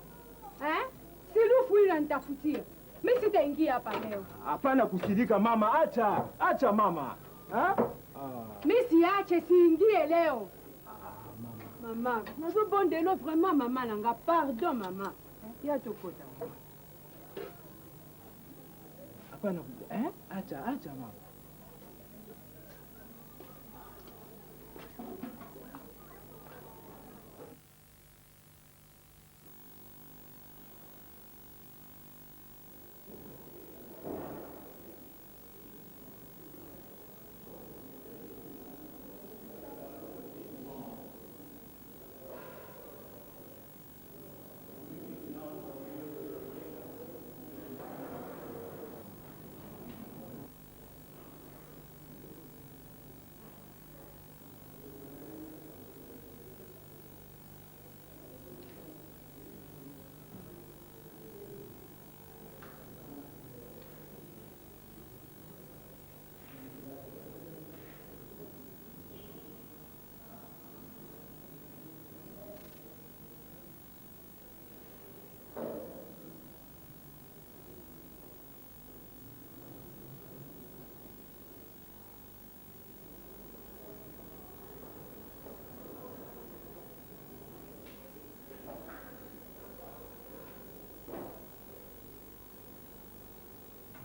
Silufu ile nitafutia. Mimi sitaingia hapa leo. Hapana kusirika mama, acha mama. Mimi siache siingie leo. Mama, nazo bondelo vraiment mama nanga pardon mama. Ya tokota. Hapana acha mama.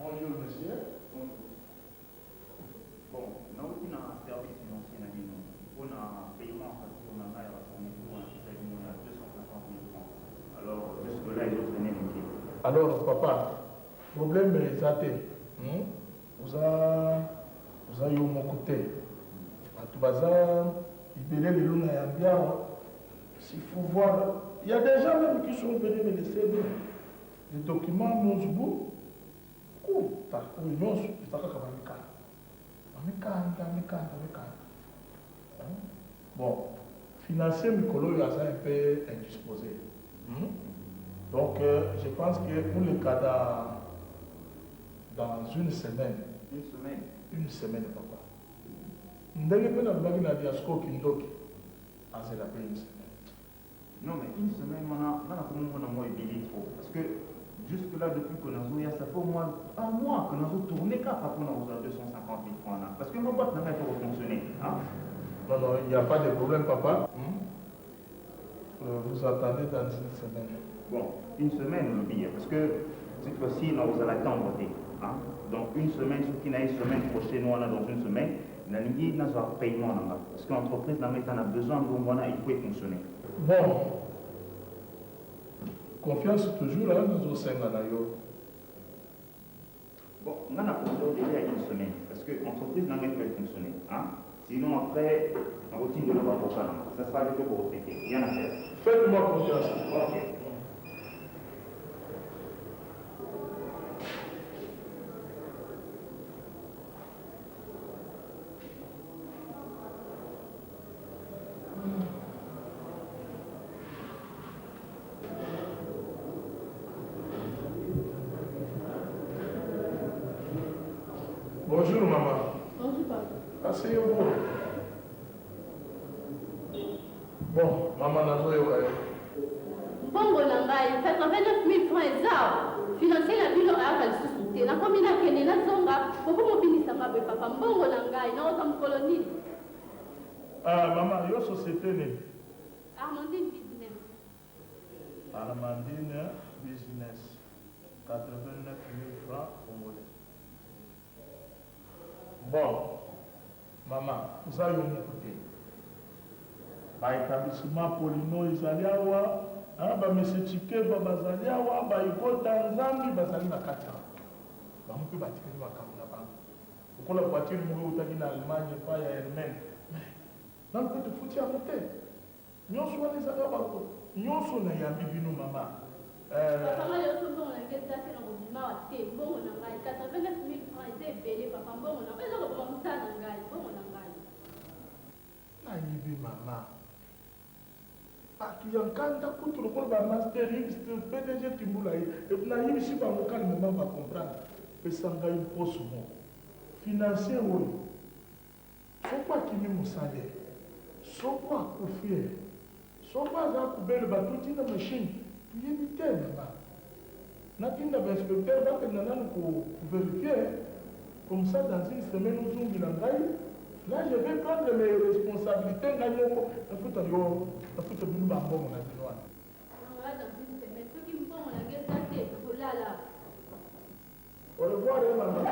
Bonjour, monsieur. Bon, nous avons un service financier on a un paiement on a 250 000 francs. Alors, jusque-là, il faut tenir une. Alors, papa, problème est athée. Vous avez eu mon côté. À tout bazar, il y a les lunes à bien. S'il faut voir, il y a des gens même qui sont venus me laisser des documents, nos bouts. Bon, financer Mikolo est un peu indisposé. Donc, je pense que pour le cas dans une semaine. Une semaine? Une semaine, papa. Ndenge pe na blagi na diasko kindoki. C'est la paix une semaine. Non, mais une semaine, on a moins ébilé trop. Parce que jusque-là, depuis qu'on a joué, ça fait au moins un mois que nous avons tourné car on a 250 000 francs. Parce que ma boîte n'a pas fonctionné. Non, il n'y a pas de problème, papa. Vous attendez dans une semaine. Bon, une semaine, le billet. Parce que cette fois-ci, nous allons attendre. Donc, une semaine, ce qui n'a une semaine prochaine, nous, dans une semaine, nous avons un paiement. Parce que l'entreprise en a besoin de moi, il peut fonctionner. Bon. Confiance toujours là, nous sommes bon, on a déjà une semaine, parce que l'entreprise n'a même pas fonctionné. Sinon, après, la routine de l'avocat, ça sera avec pour respecter. Rien à faire. Faites-moi confiance. Ok. Bonjour maman. Bonjour papa. Asseyez-vous. Bon, maman nazo yo kayo. Bongo na ngai 89 000 francs ezao. Financer la bilo aka lisusu te. Na komi na kende na zonga poko mobinisa ngabe papa mbongo na ngai na ota mkoloni. Maman, yo société ne? Armandine Business. Armandine Business. 89 000 francs congolais. Bon, maman, vous avez un côté. Par établissement Polino, ils allaient avoir, monsieur Tike, bazali awa, baikota nzambi, bazali na kata. Bamupe batikeli makambo na bango. Ukola voiture mwe utaki na Allemagne, pas ya Allemagne. Na mpe tufuti ya mote. Nyonso wana ezali bako. Nyonso na yambi bino mama. Papa nga yo sobo na ngeza te na bobima wa te mbongo na ngai 89 000 francs eza ebele papa mbongo na ngai eza koboma mosala na ngai mbongo na ngai nayibi mama bato ya nkanda kutu lokola bamasterix pdg timbula ye nayibisi bango kalmema bacomprendre pesa ngai mposo moko financer oyo soko akimi mosale soko akufie soko aza kubele bato tinda machine tuyebi te mama natinda bainspecteur bakenda nanu kuverifie comme ça dans une semaine ozongila ngai là je vais prendre mes responsabilités ngai moko nafuta bino bambongo na bino wana au revoir maman.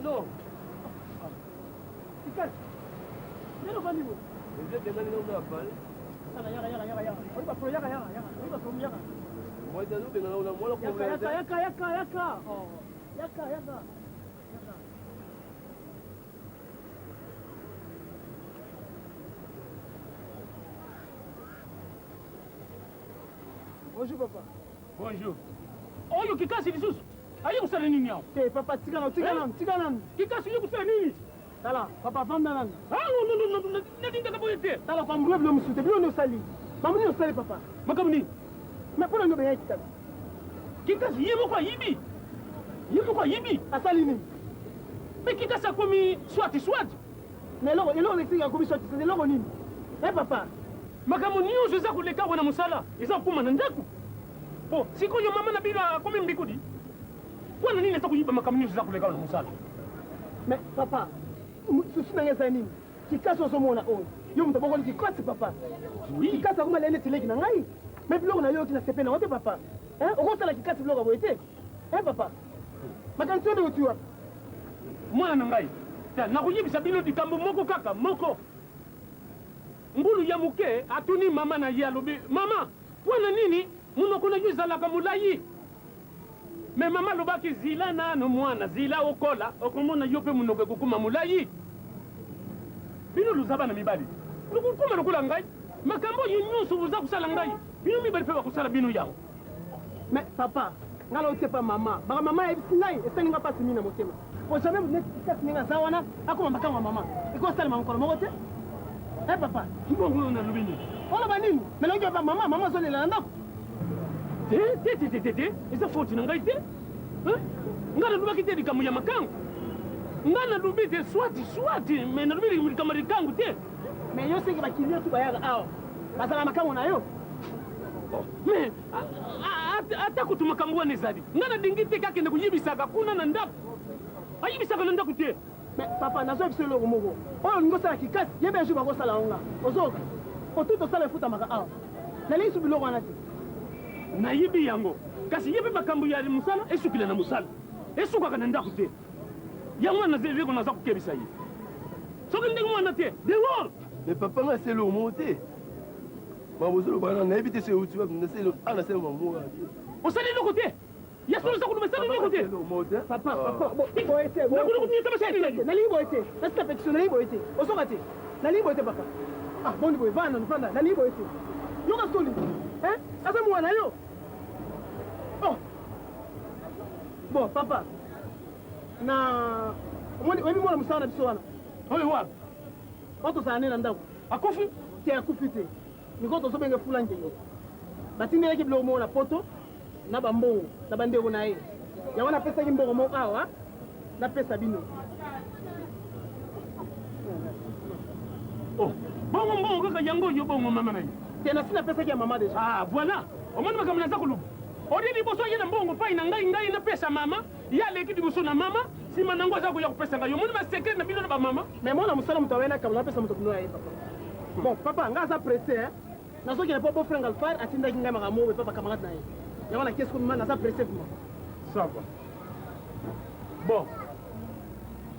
Non. Ikan. Neno kani mo? Ndio demani na una pale. Sana yaka. Oi ba pro yaka. Oi ba pro yaka. Moi da lube na una mola ko. Yaka. Oh. Yaka. Bonjour papa. Bonjour. Oyo kikasi lisusu. Ayo kusala nini yao? Papa tigana. Kikasi yo kusala nini? Tala, papa vanda nani? No. Nadinda kaboyete. Tala kwa mwe bilo msute, bilo ni usali. Mamu ni usali papa. Makamu nini? Mepona nyobe yaki tata. Kikasi yemo kwa yibi. Asali nini? Me kikasi akomi swati. Neloko lesinga komi swati, neloko nini? Papa. Makamu nyonso eza koleka wana mosala, eza kokoma na ndako. Po, sikoyo mama na bino akomi mbikudi. Wana nini eza koyiba makamu nyonso eza koleka wana mosala? Mais papa, susu nanga eza nini? Kikasi ozomona oyo. Yo mutu abokoli kikasi papa. Kikasi akoma lene tileki na ngai. Mais biloko na yo tina sepe na wote papa. Okosala kikasi biloko boye te. Papa. Makanisi oyo otiwa. Mwana na ngai. Nakoyebisa bino likambo moko kaka, moko. Ngulu ya muke atuni mama na ye alobi, mama, wana nini munoko na yo ezalaka molayi? Me mama alobaki zila nano mwana, zila okola, okomona yo mpe munoko ekokoma molayi. Bino luzaba na mibali. Lukukuma lokola ngai. Makambo oyo nyonso boza kosala ngai. Bino mibali mpe bakosala bino yango. Mais papa, ngala otepa mama. Baka mama yebisi ngai esengi nga pasi mina motema. Po jamais neti kikasi ninga aza wana akoma makango ya mama. Ekosalema mokolo moko te. Papa, kibongo oyo nalobi nini? Oloba nini? Melongi yoba mama azolela na ndako. Te. Eza foti na ngai te. Nga nalobaki te likambo ya makango. Nga nalobi te swati. Me nalobi likambo ya likango te. Me yo senge bakilia tu bayaka awa. Bazala makango na yo. Me ata kutu makambo wana ezali. Nga nadingi te kakende kuyebisaka kuna na ndako. Ayebisaka na ndako te. Mais papa, nazo biso eloko moko. Oyo ningo sala kikasi, yebe ejo bakosala onga. Ozoka. Otuto sala efuta maka awa. Nalisi biloko wana te. Nayibi yango. Kasi yebe makambo ya musala esukila na musala. Esukaka na ndako te. Yango na zele ko naza kukebisa ye. Soki ndenge mwana te. Dehors. Mais papa nga c'est le mot te. Mabozolo bana na ebite se uti wa na selo ana selo mamu. Osali loko te. Yasolo sa kuluma sali loko te. Papa, boete. Na kuno kutia kama shani. Nali boete. Nasta petition nali boete. Osoka te. Nali boete papa. Ah, bondi boy vana nipanda. Nali boete. Yo ka stoli. Asa mwana yo. Oh. Bon, papa. Na wewe mwana msana biso wana. Oyo wapi? Oto sana nena ndako. Akufi? Te akufi te. Nikoto sobenge fulanje yo. Batinde yake bilo mona poto. Na bambongo na bandeko na ye yango napesaki mbongo moko awa napesa bino bongo kaka yango yo bongo mama na ye te nasi napesaki ya mama deja. Voilà omoni makambo naza koluba odi liboso ye na mbongo pai na ngai napesa mama ye aleki liboso na mama nsima nango aza koya kopesa ngai omoni basekret na bino na bamama mais mona mosala moto awena kambo napesa moto kuno ya ye papa. Bon papa nga aza presse nazokende mpo beau-frère Alphard atindaki ngai makambo oyo epa bacamarade na ye yango na kesi komima naza pressé vraiment. Ça va. Bon.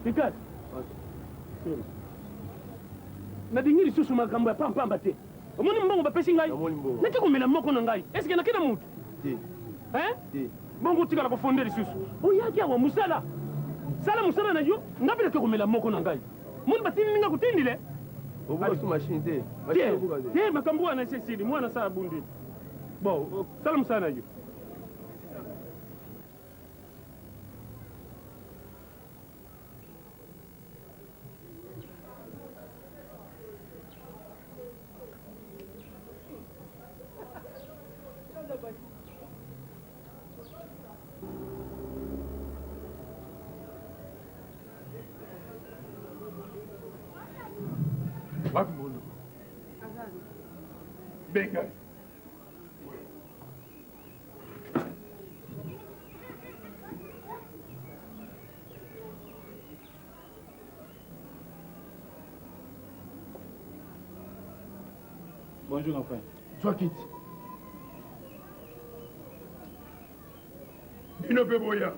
Ricard. nadingi lisusu makambo ya pampamba te omoni mbongo bapesi ngai naki komela moko na ngai eske nakenda mutu bongo tikala kofonde lisusu oyaki awa mosala sala mosala na yo nga mpe nake komela moko na ngai moni batindi nga kutindile te makambo wana esesili mwana sala bundi bon sala mosala na yo Benga. Bonjour, enfin. Sois quitte. Bino Peboya.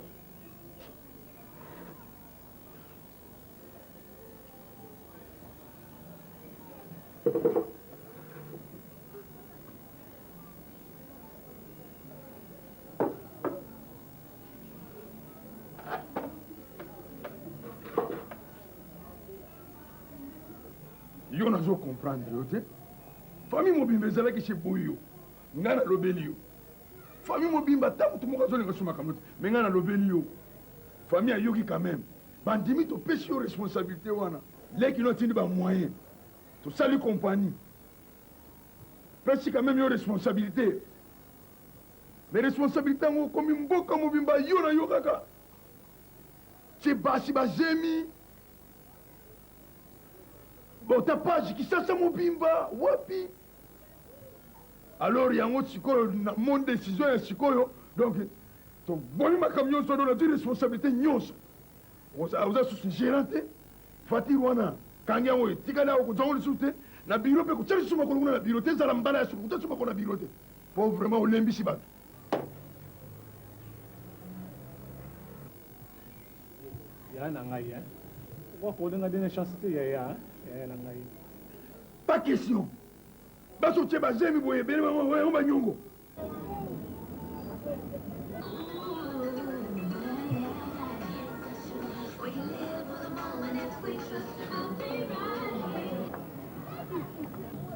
Yo nazo comprendre yo te famille mobimba ezalaki chez boyo nga na lobeli yo famille mobimba ntango tomoko azolinga so makambo te me nga na lobeli yo famille ayoki quand même bandimi topesi yo responsabilité wana leki no atindi bamoyen tosali compagnie pesi quand même yo responsabilité mais responsabilité yango okomi mboka mobimba yo na yo kaka tie basi bazemi botapaji kisasa mobimba wapi alors yango sikoyo na mon décision ya sikoyo donc toboni makambo nyonso do nazwi responsabilité nyonso oza susu gérant te fatire wana kangi yango etikali awo kozango lisusu te na biro mpe kotya lisusu makolo kuna na biro te ezala mbala ya suku kotya lisusu makolo na biro te po vraiment olembisi bato ya na ngai wakolinga dene chance te ya na ngai pas question baso tie bazemi boye bele bango banyongo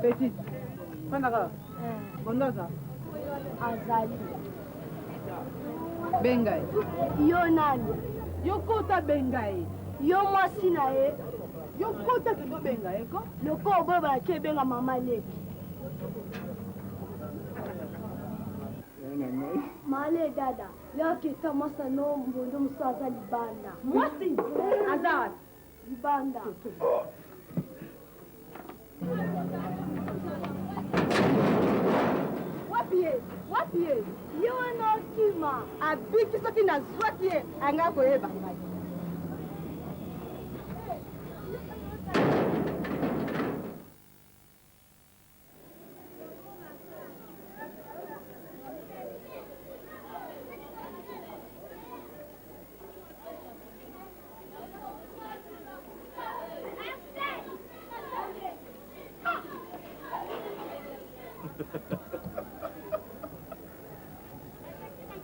Petit, Panaka, Bondaza, Azali. Bengai. Yo nani? Yo kota Bengai. Yo mwasi na ye. Yo kota kendo Bengai ko? Loko obo ba ke benga mama leki. Male dada, leo kita mwasa no mbondo msaza libanda. Mwasi? Azad. Libanda. Wapie? Yo no kima. Abiki soki na zwaki ye, anga koyeba ngai.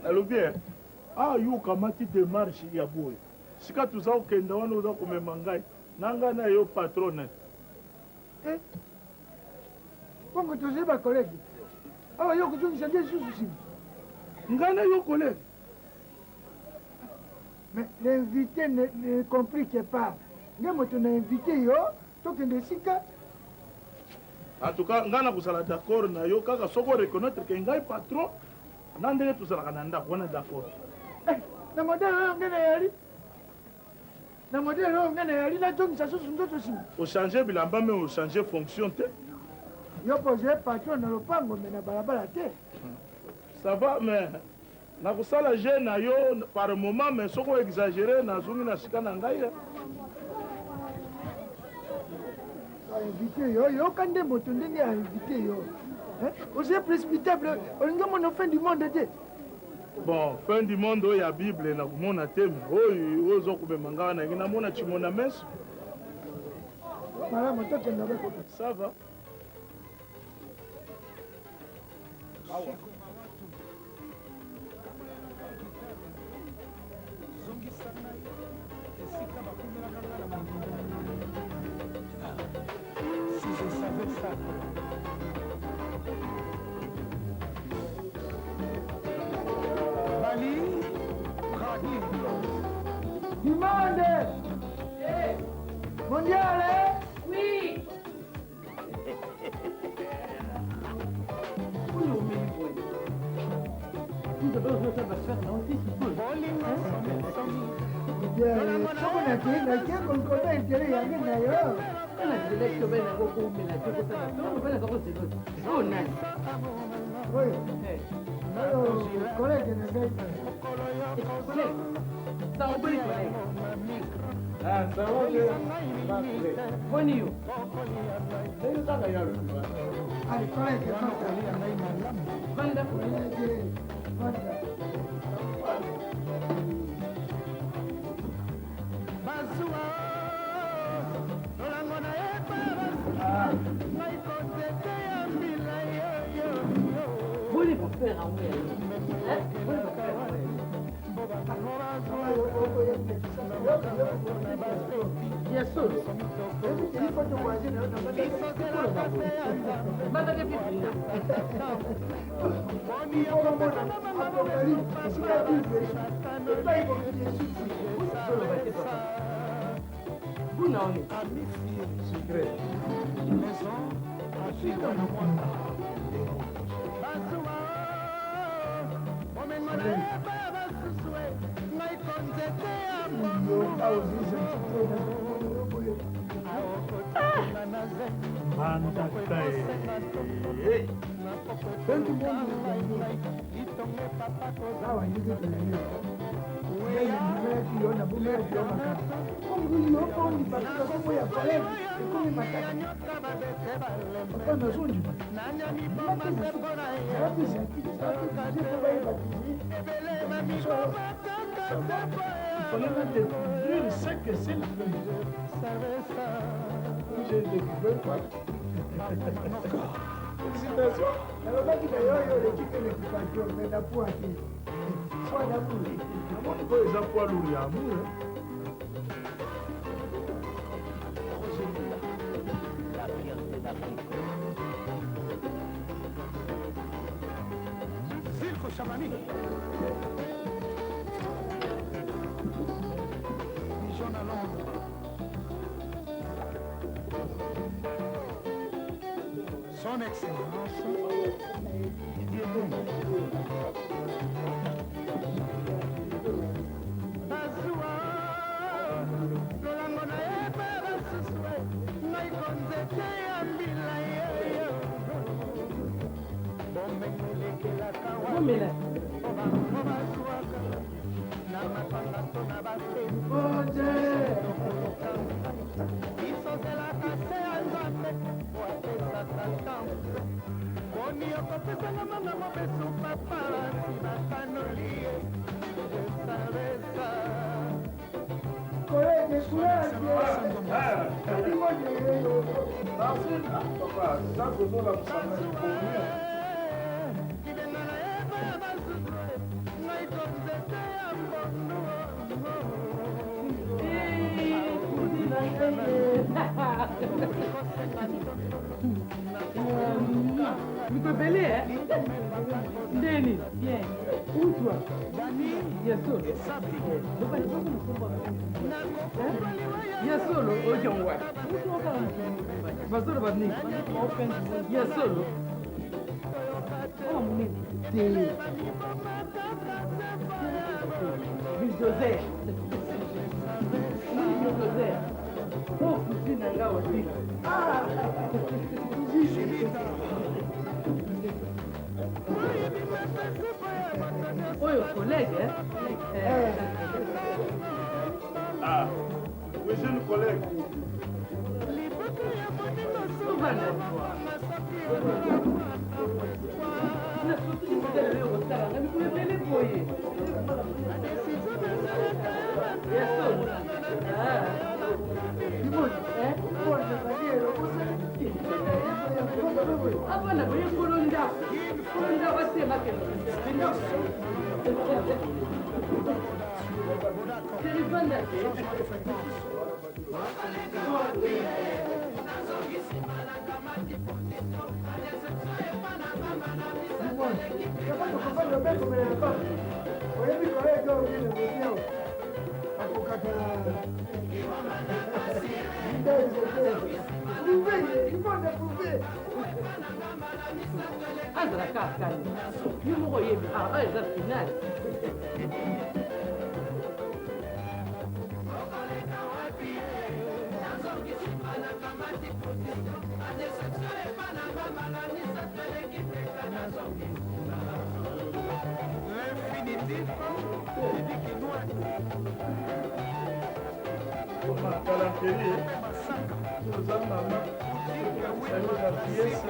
alobi yo kamati démarche ya boye sika tuza kokenda wana oza komema ngai na ngai na yo patrone bongo tozali bakolege awa yo kozongisa nde lisusu nsima ngai na yo kolege mais l'invité ne complique pas nde moto na invité yo tokende esika en tout cas ngai na kozala d'accord na yo kaka soki oreconnaître ke ngai patron na ndenge tozalaka na ndako wana d'accord na modele oyo nge na yali nazongisa susu nzoto nsima ochange bilamba me ochange fonction te yo poze patron na lopango me na balabala te ça va mais nakosala je na yo par moment mais soki oexagere nazongi na sika na ngai invité yo yoka nde moto ndenge ya invité yo oza précipitable olingi omona fin du monde te. Bon, fin du monde oyo ya bible nakomona te oyo ozo komema nga wana ngi namona chimona meso. Malamu tokenda beko. Ça va. Si je savais ça. Bali, Radi. Du monde. Mondiale. Oui. Soko nakie kolikola intere yange na yo. Oyo kolege na ngai. Boni yo. Ali kolege Banda Boni va faire un mouille. Boni va faire un mouille. Bien sûr. Banda que pipina. Buna oni. Secret. Il fallait mettre des dur sec que c'est la fin. J'ai découvert quoi. Félicitations. Ils ont poids lourd à amour. Circo Chamani. Dijon à Londres. Son Excellence Didier Boum. Tu peux bêler, hein? Denis, viens. Où toi? Bien sûr. Bien sûr, au Jongwa. Basoro Babni. Bien sûr. Oh, mon Dieu. Bulldozer. Bulldozer. Oh, kusina ngawa si. Ah. Oyo collègue, hein? Ah, oui, jeune collègue. Où va la voix? Hapana, kwenye kulonda wasema Telefona. Andra casa, io non voglio esa finale. Uma galanterie, nous avons la pièce,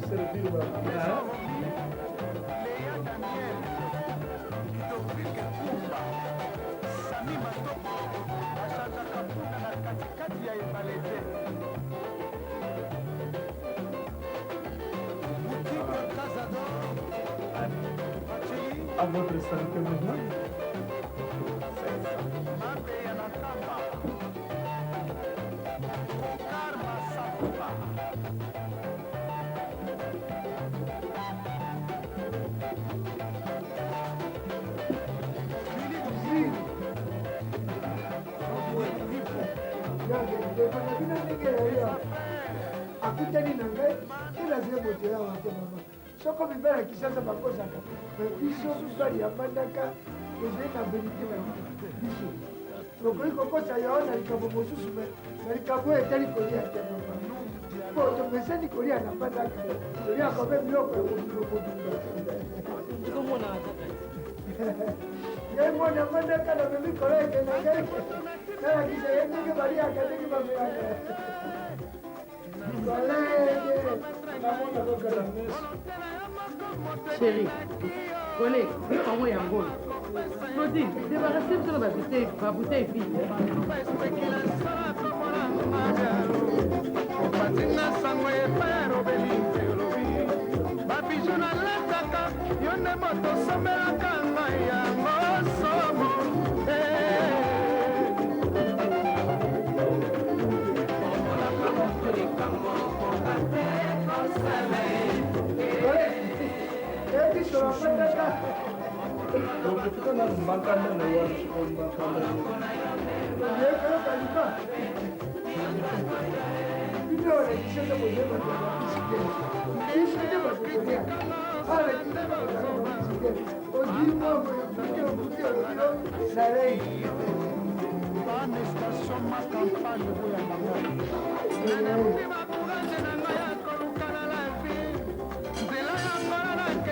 servir la pièce. À votre santé maintenant. akutani na ngai elazie botela wate mama soko mibala kisasa bakosaka biso mibali ya mandaka ezali na belite biso tokoki kokosa yo na likambo mosusu na likambo oyo etali kolia te mama po tomesani kolia na mandaka toliaka mpe biloko ya kobinga ngai mwana mandaka na memi koleke na ngai nalakisa ye ndenge baliaka ndenge bamelaka Chérie, collègue, envoie un rôle. Claudine, débarrassez sur ma bouteille vide.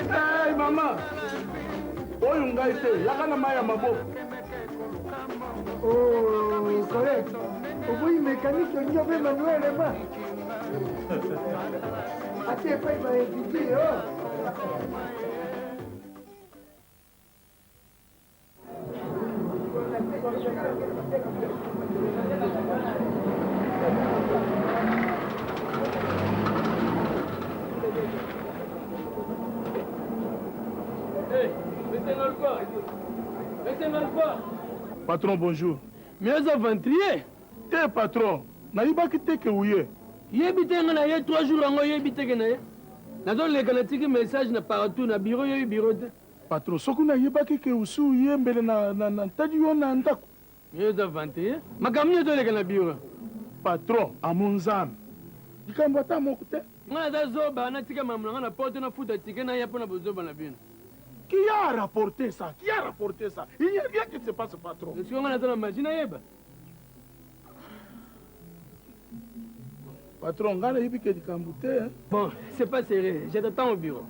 Hey, mama! Oyo ngai te, yaka na mai ya maboko. Oh, correct. Obuyi mécanique onyobe Manuel ema. Ati epai ba eviti yo. Patron, bonjour. Mais aventurier. Te patron, nayibaki te ke uye. Yebi te nga na ye 3 jours ango yebi te ke na ye. Nazoleka na tiki message na partout na bureau yo bureau te. Patron, soki nayebaki ke usi uye mbele na ntadi yo na ndako. Mais aventurier. Makambo nyonso na bureau. Patron, amonzambe. Likambo ata moko te. Nga naza zoba natika mambo nanga na porte na futa tike na ye mpona bozoba na bino. Qui a rapporté ça? Qui a rapporté ça? Il n'y a rien qui se passe, patron. Est-ce qu'on a dans la machine à yeba? Patron, on a dit que tu as. Bon, c'est pas sérieux. Je t'attends au bureau.